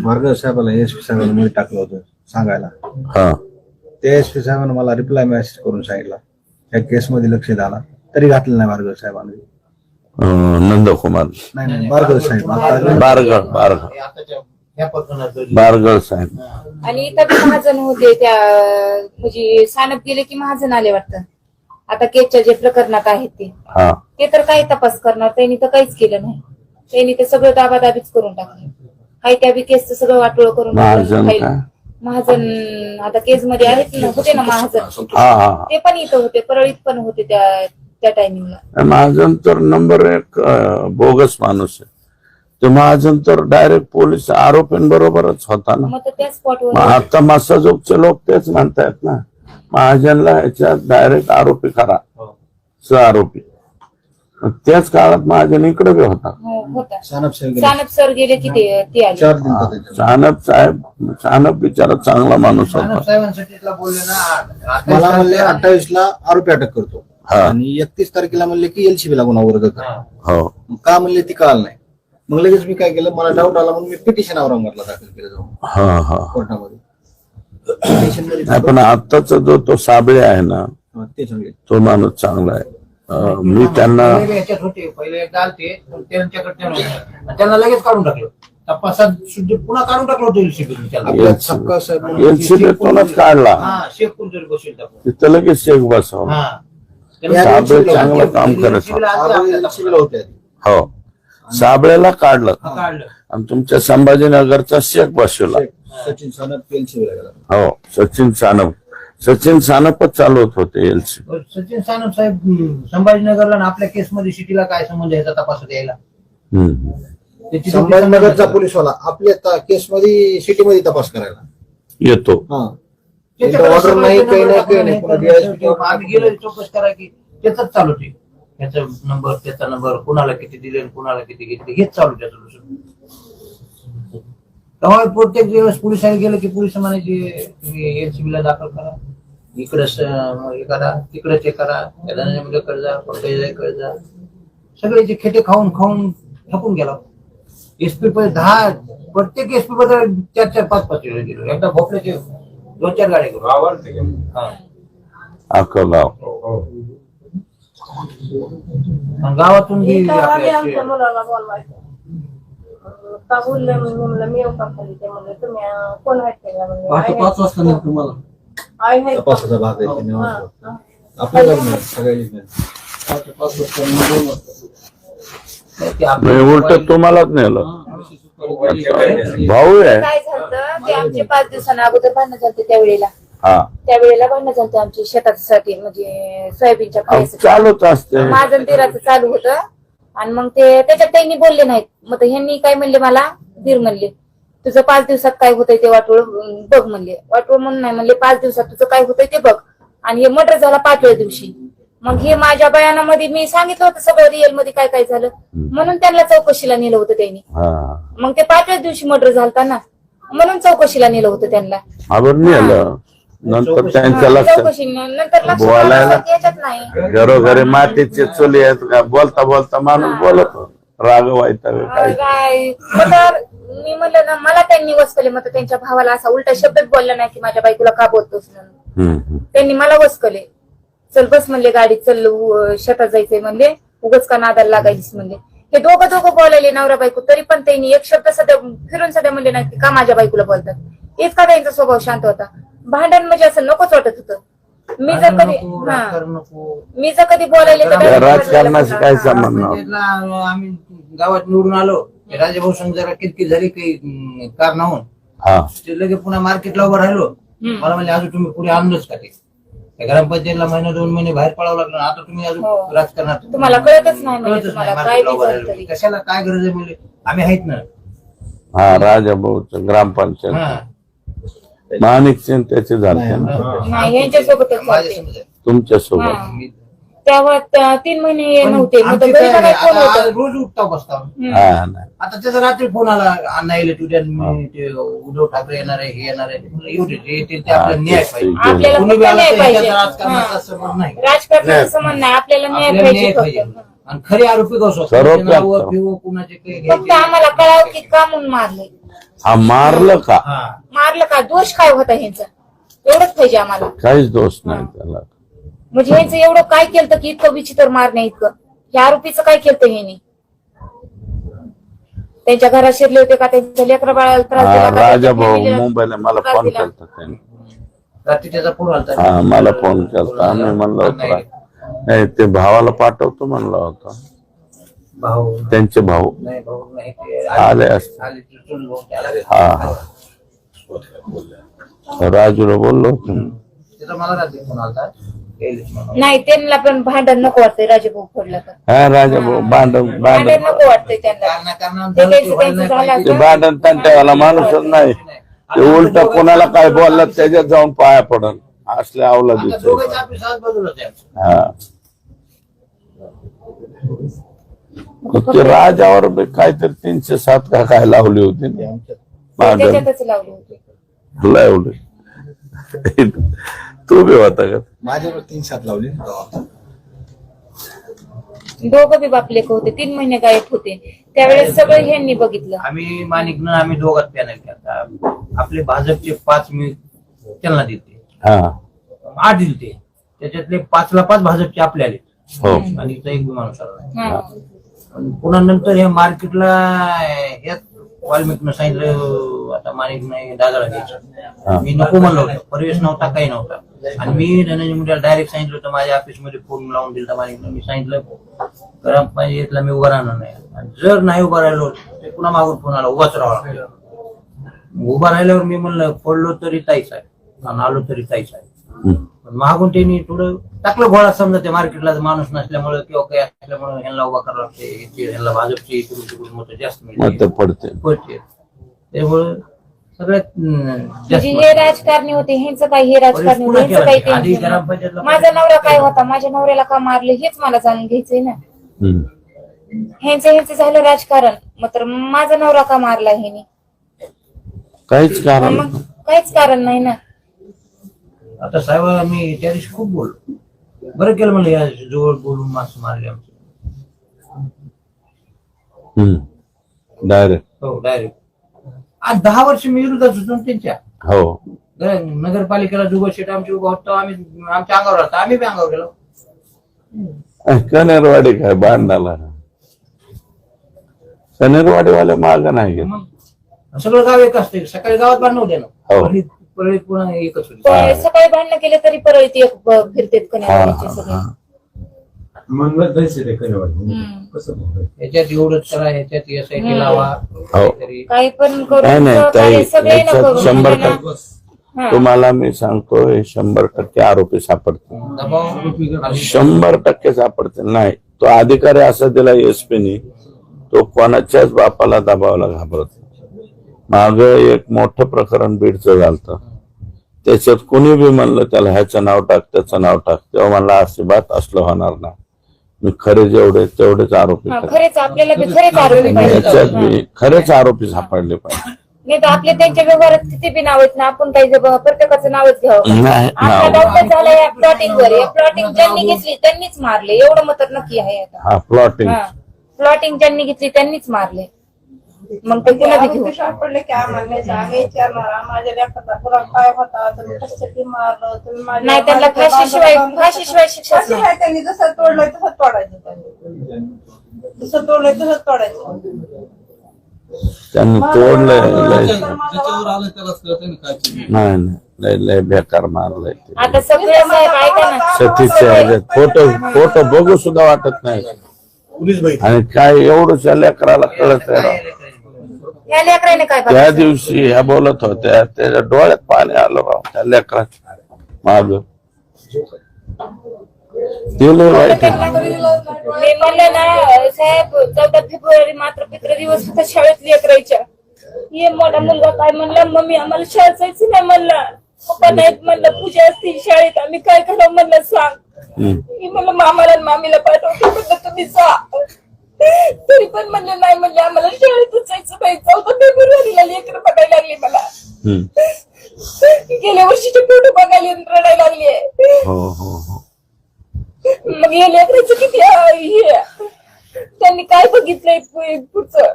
भार्गव साहेबाला एसपी साहेबांनी मध्ये टाकलं होतं सांगायला. हा, त्या एसपी साहेबांनी मला रिप्लाय मेसेज करून सांगितला त्या केसमध्ये लक्ष द्याला, तरी घातलं नाही भार्गव साहेबांनी. नंदकुमार नाही भार्गव साहेब बारगळ साहेब. आणि इथं बी महाजन होते, त्या म्हणजे सानप गेले की महाजन आले वाटतं. आता केसच्या जे प्रकरणात आहेत हा, ते तर काही तपास करणार, त्यांनी तर काहीच केलं नाही. त्यांनी ते सगळं दाबादाबीच करून टाकलं. काही त्या बी केसचं सगळं वाटोळं करून महाजन टाकलं. काय? महाजन आता केस मध्ये आहेत ना, होते ना महाजन, हा हा. ते पण इथं होते, परळीत पण होते त्या टायमिंगला. महाजन तर नंबर 1 बोगस माणूस आहे. ते महाजन तर डायरेक्ट पोलीस आरोपींबरोबरच होता ना. मग तर त्या स्पॉटवर मग आता मसाजोगचे लोक तेच म्हणतायत ना, महाजनला याच्यात डायरेक्ट आरोपी करा, आरोपी. त्याच काळात महाजन इकडे बी होता. होता. सानप साहेब सानप सर गेले की ते आले. 4 दिन होते. सानप साहेब, सानप बिचारा चांगला माणूस होता. साहेबांसाठीला बोलले ना, मला म्हणले 28ला आरोपी अटक करतो हा. आणि 31 तारखेला म्हणले की एलसीबी ला गुन्हा वर्ग कर. हो, का म्हणले ती कळालं नाही. मग लगेच मी काय केलं, मला डाऊट आला म्हणून मी पिटिशन औरंगाबादला दाखल केलं जाऊन हा हा. कोर्टामध्ये. पिटिशन मध्ये नाही, पण आत्ताचा जो तो साबळे आहे ना, ते सांगितलं तो माणूस चांगला आहे. मी त्यांना पहिले याच्यात होते, पहिले एकदा आलते पण त्यांच्याकडे नव्हते. त्यांना लगेच काढून टाकलं तपासात, शुद्ध पुन्हा काढून टाकलं होतं एलसीबी. आपल्या सबका साहेब म्हणून एलसीबीतूनच काढला, हा, शेखपूर जरी बसेल टाकून. तिथं लगेच शेख बसवला. हा, साबळे चांगलं काम करत एलसीबी ला होते. हो, साबळेला काढलं काढलं. आणि तुमच्या संभाजीनगरचा शेख बसवला. सचिन सानप एलसीबी ला गेला. हो, सचिन सानपच चालवत होते एलसी. सचिन सानप साहेब संभाजीनगरला आणि आपल्या केसमध्ये सिटीला काय संबंध याचा तपास द्यायला? त्याची संभाजीनगरचा पोलीसवाला आपल्या केसमध्ये सिटीमध्ये तपास करायला येतो. हा. त्याच्याकडे ऑर्डर नाही, काही नाही, काही नाही. नंबर आहे. आम्ही गेलो चौकशी करा की त्याच चालू ते, त्याचा नंबर, त्याचा नंबर, कुणाला किती दिले आणि कुणाला किती घेतले, हेच चालू त्याचं. तेव्हा प्रत्येक दिवस पोलिसांनी गेलं की पोलिस म्हणायचे तुम्ही एलसीबी ला दाखल करा, इकडे हे करा, तिकडे ते करा, कर्ज जा, सगळे खेटे खाऊन खाऊन थकून गेला. एसपी प्रत्येक एसपी बद्दल 4-4, 5-5 वेळ गेलो. एकदा भोपळ्याचे 2-4 गाड्या गेलो. अख्खं गाव. गावातून आमच्या मुलाला बोलवायचं का बोलले, म्हणलं मी येऊ का खाली. ते म्हणले तुम्ही कोण आहेत ते? पहाटे 5 वाजता नाही तुम्हाला तपासाचा भाग आहे. ते निवांत. आपल्याला नाही, सगळ्यांनीच नाही. पहाटे 5 वाजता आणि 2 वाजता उलट तुम्हालाच नेलं. भाऊ आहे. काय झालं ते आमचे 5 दिवसांना अगोदर भांडणं झालते त्यावेळेला. हा, त्यावेळेला भांडणं झालते आमची शेतासाठी, म्हणजे सोयाबीनच्या खायसाठी. चालूच असते. माझं दिराचं चालू होतं आणि मग ते त्याच्यात त्यांनी बोलले नाहीत. मग ह्यांनी काय म्हणले, मला धीर म्हणले तुझं 5 दिवसात काय होतंय ते वाटोळ बघ म्हणले. वाटोळ म्हणून नाही म्हणले, 5 दिवसात तुझं काय होतंय ते बघ. आणि हे मर्डर झाला 5व्या दिवशी. मग हे माझ्या बयानामध्ये मी सांगितलं होतं सगळं रिअल मध्ये काय काय झालं, म्हणून त्यांना चौकशीला नेलं होतं त्यांनी. मग ते 5व्याच दिवशी मर्डर झालता ना, म्हणून चौकशीला नेलं होतं त्यांना. आपण नेलं. नंतर त्यांच्या लक्षात चौकशी नंतर लक्षात बोलायला आलं की याच्यात नाही. घरोघरी मातीचे चुली आहेत का, बोलता बोलता माणूस बोलत राग व्हायचा काय. काय तर मी म्हणलं ना, मला त्यांनी वसकले. मग त्यांच्या भावाला असा उलटा शब्दच बोलला नाही की माझ्या बायकोला का बोलतोस म्हणून. त्यांनी मला वसकले. चल बस म्हणले गाडीत, चल शेतात जायचंय म्हणले, उगाच का नादाला लागायचीस म्हणले. हे दोघं बोलायले नवरा बायको, तरी पण त्यांनी एक शब्द सध्या फिरून सध्या म्हणले नाही की का माझ्या बायकोला बोलतात. इतका त्यांचा स्वभाव शांत होता. भांडण म्हणजे असं नकोच वाटत होतं. मी जर कधी बोलायले तर राजकारणाशी काय संबंध नाही. आम्ही गावात निवडून आलो, राजेभाऊ संग जरा किरकिर झाली काही कारणाहून, हा ते लगे पुन्हा मार्केटला उभं राहिलो. मला म्हणजे अजून तुम्ही पुढे आणलंच का ते? त्या ग्रामपंचायतीला महिना 2 महिने बाहेर पडावं लागलं. आता तुम्ही अजून हो. राजकारणात तुम्हाला कळतच नाही म्हणजे कळतच तुम्हाला नाही काय मार्केटला बी उभं झालं राहिलो. तरी. कशाला काय गरज आहे म्हणजे आम्ही आहेत ना. हा राजाभाऊच ग्रामपंचायत हा. माणिक सेन त्याचे झाले ना नाही यांच्यासोबतच माझ्या चालते. समजा. तुमच्या सोबत. हा. तेव्हा 3 महिने नव्हते मग आमची घरी काय काय फोन आता होतं. रोज उठता बसता. हा नाही आता त्याचा रात्री फोन आला अण्णा येईल उद्या ते उद्धव ठाकरे येणार आहे हे येणार आहे. म्हणलं येऊ दे जे येतील ते आपल्याला न्याय पाहिजे. आपल्याला कोणी फक्त बी आला न्याय तर पाहिजे. ह्याच्यात राजकारणाचा हा. संबंध नाही. राजकारणाचं समान नाही आपल्याला न्याय आपल्याला न्याय पाहिजे पाहिजे. फक्त. आणि खरे आरोपी कसं सर्व नावं करतो. पिवं कुणाचे काही फक्त घ्यायचे. आम्हाला कळावं की का म्हणून मारले. हा मारलं का? हा. मारलं का दोष काय होता ह्यांचा एवढंच पाहिजे आम्हाला. काहीच दोष नाही त्याला. म्हणजे ह्यांचं एवढं काय केलं की इतकं विचित्र मारणे इतकं. या आरोपीचं काय केलं ह्यांनी? त्यांच्या घरात शिरले होते का त्यांच्या लेकरा बाळाला त्रास दिला हा का? त्यांच्या राजाभाऊ family ला मुंबईला मला त्रास फोन दिला? केलता त्याने. रात्री त्याचा फोन आलता. हा मला फोन केलता मी म्हणलं होतं नाही ते भावाला पाठवतो म्हणलं होतं. भाऊ त्यांचे भाऊ नाही भाऊ नाही ते आले असते. आले ते चुलत भाऊ त्याला रे. हा हा राजूला बोललो होतो मी. त्याचा मला रात्री फोन आलता. येईलच म्हणून. नाही त्यांना पण भांडण नको वाटतंय राजेभाऊ फोडलं तर. हा राजाभाऊ भांडण भांडण नको वाटतंय त्यांना. कारणाकारणानं ते झालं त्यांचं ते व्हायला त्यांचं नाही झालं पाहिजे. ते भांडण तंट्यावाला माणूसच नाही. ते उलट कोणाला काय बोललं त्याच्यात जाऊन पाया पडन असले आवला आता दिसत. दोघांची आपली साथ बाजूलाच आहे. हा मग ते राजावर बी काहीतरी 307 का काय लावली होती ना. मागं त्याच्यातच लावले होते. लावली. तू बी होता का? माझ्यावर 3-7 लावली. दोघं बी बापलेक होते 3 महिने गायब होते त्यावेळेस सगळं ह्यांनी बघितलं. आम्ही माणिकनं आम्ही दोघात पॅनल केला. आपले भाजपचे 5 मी त्यांना दिलते. हा 8 दिलते. त्याच्यातले 5ला 5 भाजपचे आपले आले. हो आणि इथं एक बी माणूस आला नाही. हा. आणि पुन्हा नंतर हे मार्केटला यात वाल्मिकनं सांगितलं आता माणिक नाही दादाला द्यायचं. मी नको म्हणलं होतं. प्रवेश नव्हता काही नव्हता. आणि मी धनंजय मुंडेला डायरेक्ट सांगितलं होतं माझ्या ऑफिसमध्ये फोन लावून दिला माणिकनं. मी सांगितलं ग्रामपंचायतीला मी उभा राहणार नाही. आणि जर नाही उभा राहिलो ते पुन्हा मागून फोन आला उभाच राहावा. उभा राहिल्यावर मी म्हणलं पडलो तरी ताईच आहे आणि आलो तरी ताईच आहे. पण मागून त्यांनी थोडं टाकलं घोळा समजा ते मार्केटला माणूस नसल्यामुळे किंवा काही असल्यामुळे ह्यांना उभा करावं लागते. ह्यांना भाजपची इकडून तिकडून मतं जास्त मिळते मत पडते. पडते. त्यामुळे सगळ्यात म्हणजे हे राजकारणी होते ह्यांचं काय हे राजकारणी होते ह्यांचं काही आधी टेन्शन नाही. ग्रामपंचायतला माझा नवरा काय होता माझ्या नवऱ्याला का मारले हेच मला जाणून घ्यायचंय ना. ह्यांचं झालं राजकारण मात्र माझा नवरा का मारला ह्यानी काहीच कारण मग काहीच कारण नाही ना. आता साहेब मी त्या दिवशी खूप बोललो. बरं केलं म्हणलं या जवळ बोलून माणसं मारले आमचे. डायरेक्ट. हो डायरेक्ट. आज 10 वर्ष मी विरोधात होतो ना त्यांच्या. हो नगरपालिकेला जुगल शेट आमची उभा होतो. आम्ही आमच्या अंगावर राहतो. आम्ही बी अंगावर गेलो. कनेरवाडी काय भांडणाला कनेरवाडीवाले माग नाही गेले. मग सगळं गाव एक असते. सकाळी गावात बांधणं होते ना. हो. परळीत पुन्हा एकच होती. पण सकाळी भांडणं केले तरी परत एक फिरतेत कन्यावाडीचे सगळे. ह्याच्यात एवढंच करा ह्याच्यात SIT लावा. काहीतरी काही पण नाही करून नाही ताई सहकार्य सगळे याच्यात नको 100% हा. तुम्हाला मी सांगतो हे 100% आरोपी सापडतील. दबाव 100% सापडतील. नाही तो अधिकारी असा दिला एसपीनी तो कोणाच्याच बापाला दबावाला घाबरत. माग एक मोठं प्रकरण बीडचं झालं. त्याच्यात कोणी बी म्हणलं त्याला ह्याचं नाव टाक त्याचं नाव टाक तेव्हा म्हणला अजिबात असलं होणार नाही. मी खरे जेवढे तेवढेच आरोपी हा, करेन. खरेच आपल्याला बी खरेच आरोपी याच्यात पाहिजे. मी खरेच आरोपी सापडले पाहिजे. नाही तर आपले त्यांच्या व्यवहारात किती बी नाव आहेत ना आपण काही प्रत्येकाचं नावच घ्यावं. नाही आता नाव. डाऊट झाला या प्लॉटिंग वर. या प्लॉटिंग ज्यांनी घेतली त्यांनीच मारले एवढं मत नक्की आहे आता. हा प्लॉटिंग प्लॉटिंग ज्यांनी घेतली त्यांनीच मारले. मग ते पुन्हा बी घेऊ. सापडले की आम्हाला नाही आम्ही विचारणार माझ्या लेखाचा पुरा काय होता तुम्ही कशासाठी मारलं तुम्ही नाही त्यांना फाशीशिवाय शिक्षा फाशी आहे त्यांनी जसं तोडलंय तसं तोडायचं त्यांनी. जसं तोडलंय तसंच तोडायचं. त्यांनी तोडलंय लय. त्याच्यावर आलं त्यालाच कळत नाही काय केलं. नाही नाही लय लय बेकार मारलंय ते. आता सगळे साहेब ऐका ना. सतीच्या फोटो बघू सुद्धा वाटत नाही. पोलीस बाई आणि काय एवढं लेकराला कळत आहे. ह्या लेकराने काय त्या बघायचं? दिवशी ह्या बोलत होत्या, त्याच्या डोळ्यात पाणी आलं राव त्या लेकराच्या माग. ते लय वाईट आहे. मी म्हणलं ना साहेब 14 फेब्रुवारी मात्र पित्र दिवस होता शाळेत लेकरायच्या. ये मोठा मुलगा काय म्हणला, मम्मी आम्हाला शाळेत जायचं नाही म्हणला. पप्पा नाहीत म्हणलं, पूजा असते शाळेत, आम्ही काय करावं म्हणलं सांग. मी म्हणलं मामाला आणि मामीला पाठवते म्हणलं तुम्ही जा. तरी पण म्हणले नाही, म्हणले आम्हाला शाळेतच जायचं नाही. 14 फेब्रुवारीला लेकर बघायला लागली मला. गेल्या वर्षीचे फोटो बघायला रडायला लागले. हो हो हो. मग हे लेकराचं किती हे त्यांनी काय बघितलंय पुढचं.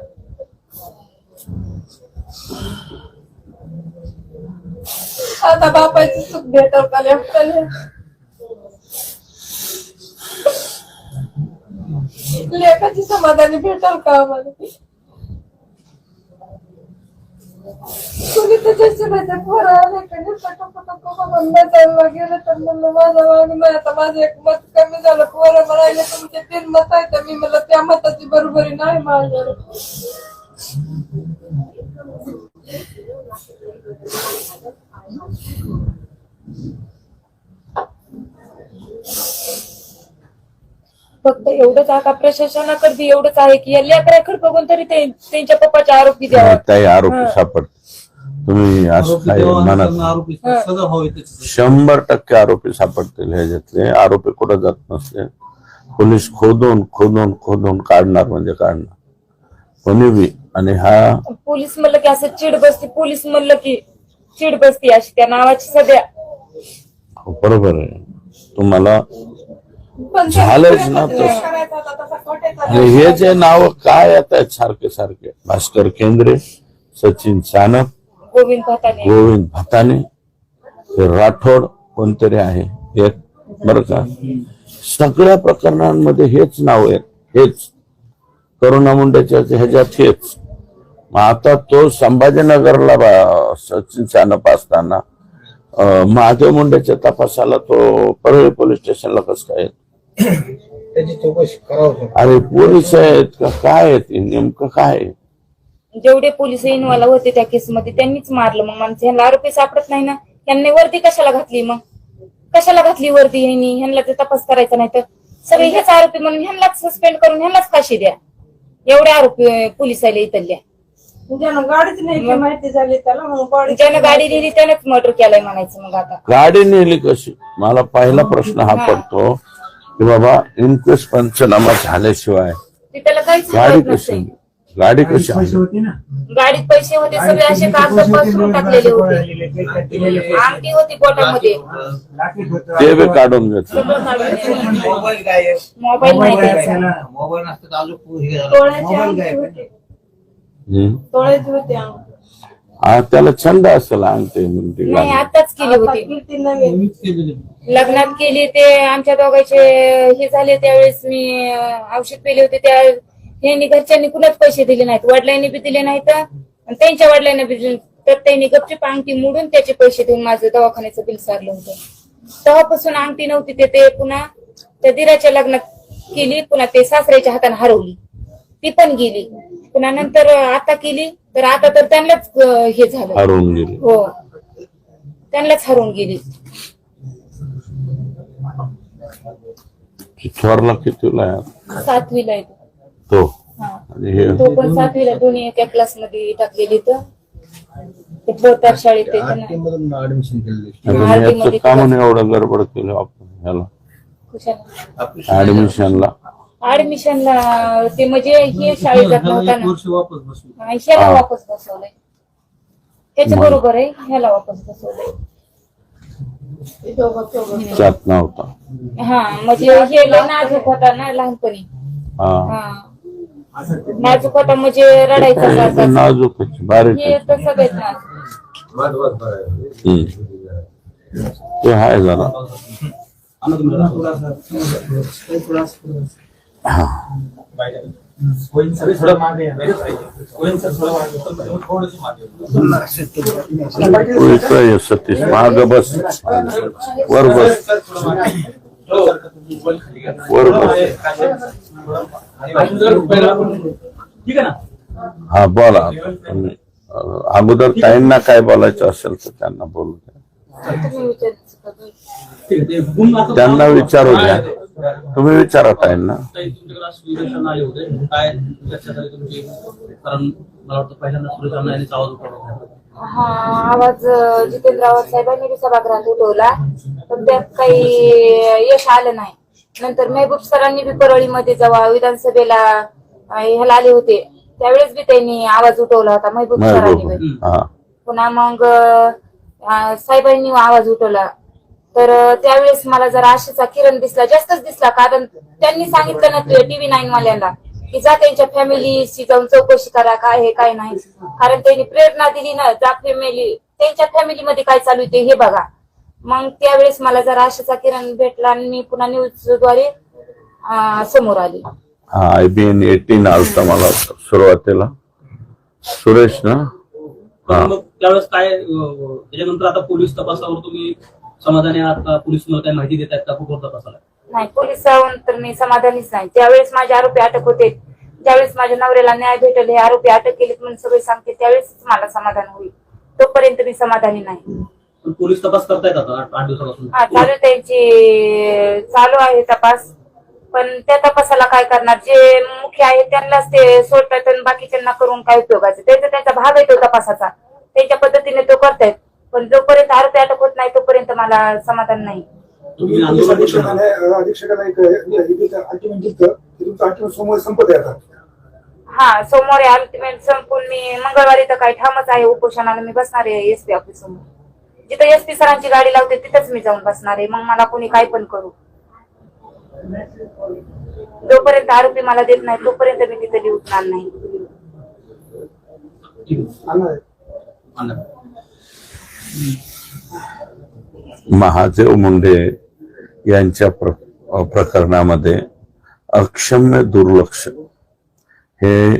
आता बापाची सुख भेटव का लेकराला? लेकाची समाधानी भेटल का आम्हाला? कुणी तर जसं पोरा लेकाने चालला गेलं तर म्हणलं माझं वागणं आता माझं एक मत कमी झालं. पोरं म्हणायला तुमचे 3 मत आहेत, मी म्हणलं त्या मताची बरोबरी नाही माझ्या. फक्त एवढंच आता प्रशासनाकडे बी एवढंच आहे की या लेकराकडे बघून तरी त्यांच्या पप्पाचे आरोपी द्यावा. काही आरोपी सापडत. तुम्ही असं आरोपी काय देवा म्हणत त्यांना आरोपी सजा व्हावी त्याची. 100% आरोपी सापडतील ह्याच्यातले. आरोपी कुठं जात नसते. पोलीस खोदून खोदून खोदून काढणार म्हणजे काढणार कोणी बी. आणि हा पोलीस म्हणलं की असं चिड बसते, पोलीस म्हणलं की चिड बसते अशी त्या नावाची सध्या. बरोबर आहे. तुम्हाला पण झालंच ना तसं. करायचा होता तसा कोट्याचा. आणि हे जे नाव काय येत आहेत सारखे सारखे, भास्कर केंद्रे, सचिन चानक, गोविंद भाताने, गोविंद भाताने, हे राठोड कोणतरी आहे एक, बरं का. सगळ्या प्रकरणांमध्ये हेच नाव आहे. हेच करुणा मुंडेच्या ह्याच्यात हेच. मग आता तो संभाजीनगरला सचिन चानप असताना महादेव मुंडेच्या तपासाला तो परळी पोलीस स्टेशनला कसं काय? त्याची चौकशी करावं. अरे पोलीस आहेत का काय आहेत नेमकं काय? जेवढे पोलीस इन्व्हॉल्व होते त्या केसमध्ये त्यांनीच मारलं. मग माणसं ह्यांना आरोपी सापडत नाही ना. त्यांनी वर्दी कशाला घातली? मग कशाला घातली वर्दी? ह्यांना ते तपास करायचा नाही तर सगळे हेच आरोपी म्हणून ह्यांनाच सस्पेंड करून ह्यांनाच फाशी द्या. एवढे आरोपी पोलीस आले इथल्या. ज्यानं गाडीच नाही माहिती झाली त्याला मग ज्यानं गाडी लिहिली त्यानंच मर्डर केलाय म्हणायचं. मग आता गाडी नेली कशी? मला पहिला प्रश्न हा पडतो की बाबा इन्क्वेस्ट पंचनामा झाल्याशिवाय ते त्याला काहीच गाडी माहित कशी नसते. गाडी कशी आली? गाडीत पैसे होते सगळे असे कागद पसरून टाकलेले होते. आमटी होती पोटामध्ये. ते बी काढून घेतलं. सगळं काढून घेतलं. मोबाईल गायब. मोबाईल नाही द्यायचा. मोबाईल नसतं तर अजून हे झालं. तोळ्याची मोबाईल अंगठी गायब. होती. हम्म. तोळ्याची होती अंगठी. हा त्याला छंद असेल अंगठी म्हणते नाही आताच केली आता होती. कीर्ती नवीन. मीच केलेली. लग्नात केली. ते आमच्या दोघांचे हे झाले त्यावेळेस मी औषध पेले होते. त्या यांनी घरच्यांनी कुणाच पैसे दिले नाहीत. वडिलांनी बी दिले नाहीत आणि त्यांच्या वडिलांनी बी दिले. तर त्यांनी गपचूप अंगठी मोडून त्याचे पैसे देऊन माझं दवाखान्याचं बिल सारलं होतं. तेव्हापासून अंगठी नव्हती. ते पुन्हा त्या दिराच्या लग्नात केली. पुन्हा ते सासऱ्याच्या हाताने हरवली. ती पण गेली. पुन्हा नंतर आता केली तर आता तर त्यांनाच हे झालं. हरवून गेली. हो त्यांनाच हरवून गेली. थोरला कितीला आहे? 7वीला आहे तो. तो हा. आणि हे तो पण 7वीला. दोन्ही एका क्लास मध्ये टाकलेली तर ते पोतार शाळेत आहे त्यांना. मधून ऍडमिशन केलेलं. आपण याचं कामून एवढं गडबड केलं आपण ह्याला कशाला? ऍडमिशनला ते म्हणजे हे शाळेत जात नव्हता 1 ना. वर्ष वापस बसलो. ह्याला वापस बसवलंय. त्याच्या बरोबर आहे. ह्याला वापस बसवलंय. जात नव्हता. हा म्हणजे हे लय नाजूक होता ना लहानपणी. हा हा नाजूक होता म्हणजे रडायचा सारखा. नाजूक बारीक हे तर सगळेच नाजूक. ते आहे जरा. सतीश माग बस. वर बस. वर बस. ठीक आहे ना. हा बोला तुम्ही. अगोदर ताईंना काय बोलायचं असेल तर त्यांना बोलू द्या. तुम्ही विचारायचं का? ठीक आहे, ते गुन्हा आता त्यांना विचारू द्या. तुम्ही विचारा ताईंना. काही तुमच्याकडे असं निदर्शन आले होते काय चर्चा झाली तुमची? कारण मला वाटतं पहिल्यांदा सुरेश अण्णा यांनीच आवाज उठवला. हा आवाज जितेंद्र आवाज साहेबांनी बी सभागृहात उठवला, पण त्यात काही यश आलं नाही. नंतर महबूब सरांनी बी परळीमध्ये जेव्हा विधानसभेला ह्याला आले होते त्यावेळेस बी त्यांनी आवाज उठवला होता महबूब सरांनी बी. हा पुन्हा मग साहेबांनी आवाज उठवला. तर त्यावेळेस मला जरा आशेचा किरण दिसला, जास्तच दिसला. कारण त्यांनी सांगितलं ना TV9 वाल्यांना की जा त्यांच्या फॅमिलीशी जाऊन चौकशी करा काय हे काय नाही. कारण त्यांनी प्रेरणा दिली ना, जा फॅमिली त्यांच्या फॅमिलीमध्ये काय चालू आहे हे बघा. मग त्यावेळेस मला जरा आशेचा किरण भेटला आणि मी पुन्हा न्यूजद्वारे समोर आली. हा IBN 18 आलता मला सुरुवातीला सुरेश ना. पण मग त्यावेळेस काय त्याच्यानंतर आता पोलीस तपासावर तुम्ही समाधानी आहात का? पोलीस मला काय माहिती देत आहेत का कुठवर तपासाला? नाही, पोलिसांवर तर मी समाधानीच नाही. ज्यावेळेस माझे आरोपी अटक होते, ज्यावेळेस माझ्या नवऱ्याला न्याय भेटेल, हे आरोपी अटक केलेत म्हणून सगळे सांगते त्यावेळेस मला समाधान होईल. तोपर्यंत मी समाधानी नाही. पण पोलीस तपास करतायत आता 8 दिवसापासून. हा चालू त्यांची चालू आहे तपास. पण त्या तपासाला काय करणार? जे मुख्य आहे त्यांनाच ते सोडतात आणि बाकीच्यांना करून काय उपयोगाचं? त्यांचा भाग आहे तो तपासाचा, त्यांच्या पद्धतीने तो करतायत. पण जोपर्यंत आरोपी अटक होत नाही तोपर्यंत मला समाधान नाही. तुम्ही आंदोलन केलं. अधीक्षकाला एक अल्टिमेट दिलं की तुमचं अल्टिमेट सोमवारी संपत आहे आता. हा सोमवारी अल्टिमेट संपून मी मंगळवारी तर काही ठामच आहे उपोषणाला मी बसणार आहे SP ऑफिस समोर. जिथे SP सरांची गाडी लावते तिथेच मी जाऊन बसणार आहे. मग मला कोणी काय पण करू, जोपर्यंत आरोपी मला देत नाही तोपर्यंत मी तिथे उठणार नाही. ठीक आहे. आणा. महादेव मुंडे यांच्या प्रकरणामध्ये अक्षम्य दुर्लक्ष हे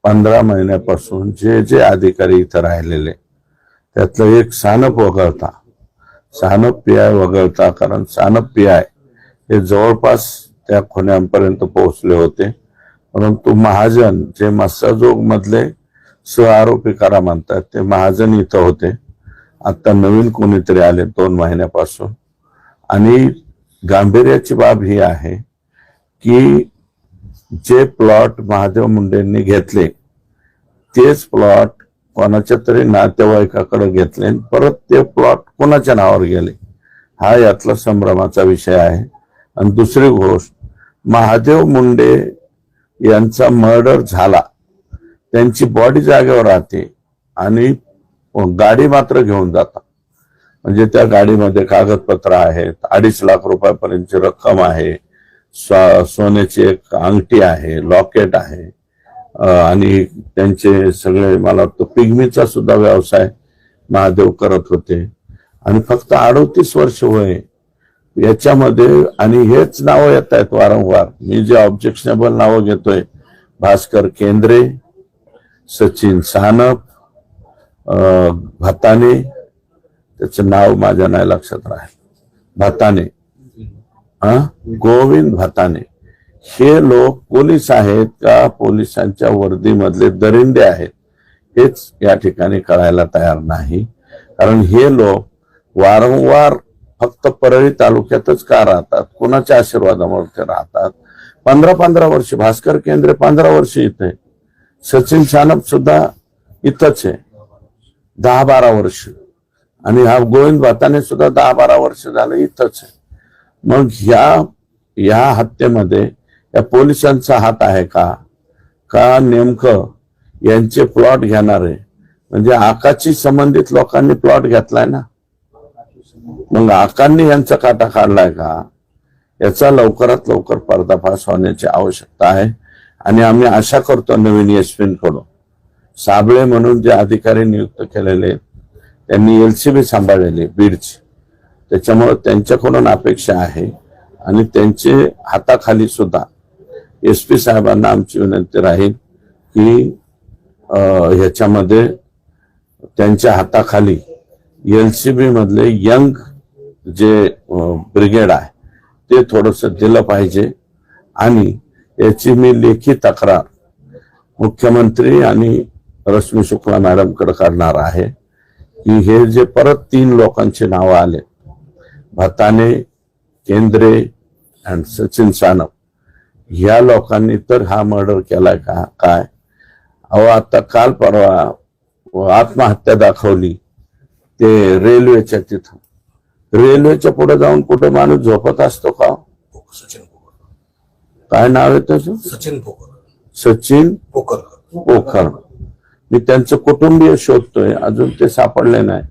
15 महिन्यापासून जे जे अधिकारी इथं राहिलेले त्यातलं एक सानप PI वगळता, कारण सानप PI हे जवळपास त्या खुन्यांपर्यंत पोहोचले होते. परंतु महाजन जे मस्साजोग मधले आरोपी करा म्हणतात ते महाजन इथं होते. आता नवीन कोणीतरी आले 2 महिन्यापासून. आणि गांभीर्याची बाब ही आहे की जे प्लॉट महादेव मुंडेंनी घेतले तेच प्लॉट कोणाच्या तरी नातेवाईकाकडे घेतले, परत ते प्लॉट कोणाच्या नावावर गेले, हा यातला संभ्रमाचा विषय आहे. आणि दुसरी गोष्ट, महादेव मुंडे यांचा मर्डर झाला, त्यांची बॉडी जागेवर राहते आणि गाडी मात्र घेऊन जातात. म्हणजे त्या गाडीमध्ये कागदपत्र आहेत, 2.5 लाख रुपयापर्यंतची रक्कम आहे, सोन्याची एक अंगठी आहे, लॉकेट आहे, आणि त्यांचे सगळे, मला वाटतं पिग्मीचा सुद्धा व्यवसाय महादेव करत होते. आणि फक्त 38 वर्ष वय याच्यामध्ये. आणि हेच नावं येत आहेत वारंवार. मी जे ऑब्जेक्शनेबल नावं घेतोय, भास्कर केंद्रे, सचिन सानप, भताने, त्याचं नाव माझ्या नाही लक्षात राहील, भताने, गोविंद भताने, हे लोक पोलीस आहेत का पोलिसांच्या वर्दीमधले दरिंदे आहेत हेच या ठिकाणी कळायला तयार नाही. कारण हे लोक वारंवार फक्त परळी तालुक्यातच का राहतात, कोणाच्या आशीर्वादामुळे ते राहतात. 15-15 वर्ष, भास्कर केंद्रे 15 वर्ष इथे, सचिन सानप सुद्धा इथंच आहे 10-12 वर्ष, आणि हा गोविंद भाताने सुद्धा 10-12 वर्ष झालं इथंच आहे. मग ह्या हत्येमध्ये या पोलिसांचा हात आहे का नेमकं यांचे प्लॉट घेणारे म्हणजे आकाशी संबंधित लोकांनी प्लॉट घेतलाय ना, मग आकांनी यांचा काटा काढलाय का? याचा लवकरात लवकर पर्दाफाश होण्याची आवश्यकता आहे. आणि आम्ही आशा करतो नवीन SP कडून, साबळे म्हणून जे अधिकारी नियुक्त केलेले त्यांनी LCB सांभाळलेले बीडची, त्याच्यामुळे त्यांच्याकडून अपेक्षा आहे. आणि त्यांचे हाताखाली सुद्धा SP साहेबांना आमची विनंती राहील की ह्याच्यामध्ये त्यांच्या हाताखाली LCB मधले यंग जे ब्रिगेड आहे ते थोडंसं दिलं पाहिजे. आणि याची मी लेखी तक्रार मुख्यमंत्री आणि रश्मी शुक्ला मॅडमकडे करणार आहे की हे जे परत 3 लोकांची नावं आले, भताने, केंद्रे आणि सचिन सानप, ह्या लोकांनी तर हा मर्डर केलाय का काय? अहो आता काल परवा आत्महत्या दाखवली ते रेल्वेच्या तिथं. रेल्वेच्या पुढे जाऊन कुठे माणूस झोपत असतो का? सचिन पोकर. काय नाव आहे त्याचं? सचिन पोकर. सचिन पोकर. पोखर. मी त्यांचं कुटुंबीय शोधतोय, अजून ते सापडले नाही.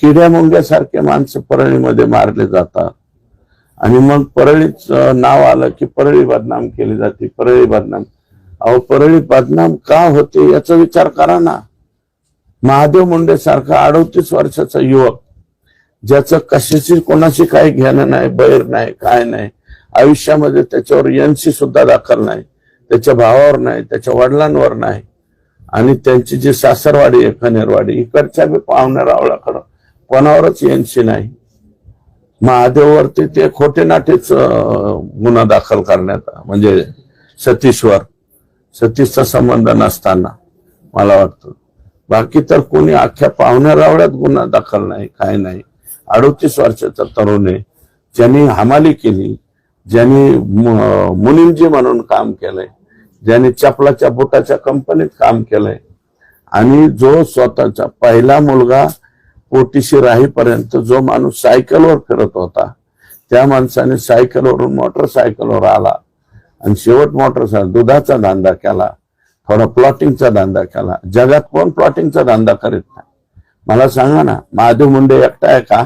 किड्या मुंग्यासारखे माणसं परळीमध्ये मारले जातात आणि मग परळीच नाव आलं की परळी बदनाम केली जाते, परळी बदनाम. अहो परळी बदनाम का होते याचा विचार करा ना. महादेव मुंडे सारखा 38 वर्षाचा युवक, ज्याचं कशाची कोणाशी काही घेणं नाही, बैर नाही, काय नाही, आयुष्यामध्ये त्याच्यावर एनसी सुद्धा दाखल नाही, त्याच्या भावावर नाही, त्याच्या वडिलांवर नाही, आणि त्यांची जी सासरवाडी आहे खनेरवाडी, इकडच्या बी पाहुण्या रावळाकडं कोणावरच एनसी नाही. महादेववरती ते खोटे नाटेच गुन्हा दाखल करण्यात, म्हणजे सतीशचा संबंध नसताना मला वाटतं. बाकी तर कोणी अख्ख्या पाहुण्या रावळ्यात गुन्हा दाखल नाही, काय नाही. 38 वर्षाचा तरुण आहे, ज्यांनी हमाली केली, ज्यांनी मुनिमजी म्हणून काम केलंय, ज्यांनी चपलाच्या बुटाच्या कंपनीत काम केलंय, आणि जो स्वतःचा पहिला मुलगा पोटीशी राहीपर्यंत जो माणूस सायकलवर फिरत होता, त्या माणसाने सायकलवरून मोटरसायकलवर आला आणि शेवट मोटरसायकल दुधाचा धंदा केला, थोडा प्लॉटिंगचा धंदा केला. जगात कोण प्लॉटिंगचा धंदा करीत नाही? मला सांगा ना, महादेव मुंडे एकटा आहे का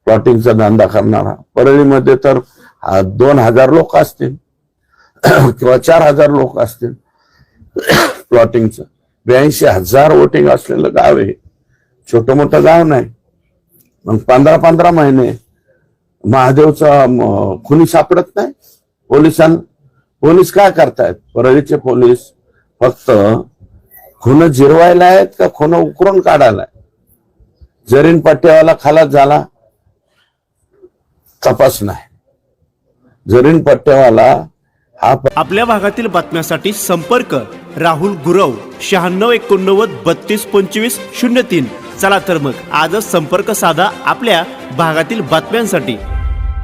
प्लॉटिंगचा धंदा करणारा? परळीमध्ये तर 2000 लोक असतील किंवा 4000 लोक असतील प्लॉटिंगचं. 82,000 वोटिंग असलेलं गाव आहे, छोटं मोठं गाव नाही. मग 15 महिने महादेवचा खुनी सापडत नाही पोलिसांना. पोलीस काय करतायत? परळीचे पोलीस फक्त खून जिरवायला आहेत का खून उकरून काढायला? जरीन पट्ट्यावाला खलास झाला, तपास नाही. जरीन पट्ट्यावाला हा आपल्या भागातील बातम्यांसाठी संपर्क राहुल गुरव 9689 3225 03. चला तर मग आजच संपर्क साधा आपल्या भागातील बातम्यांसाठी.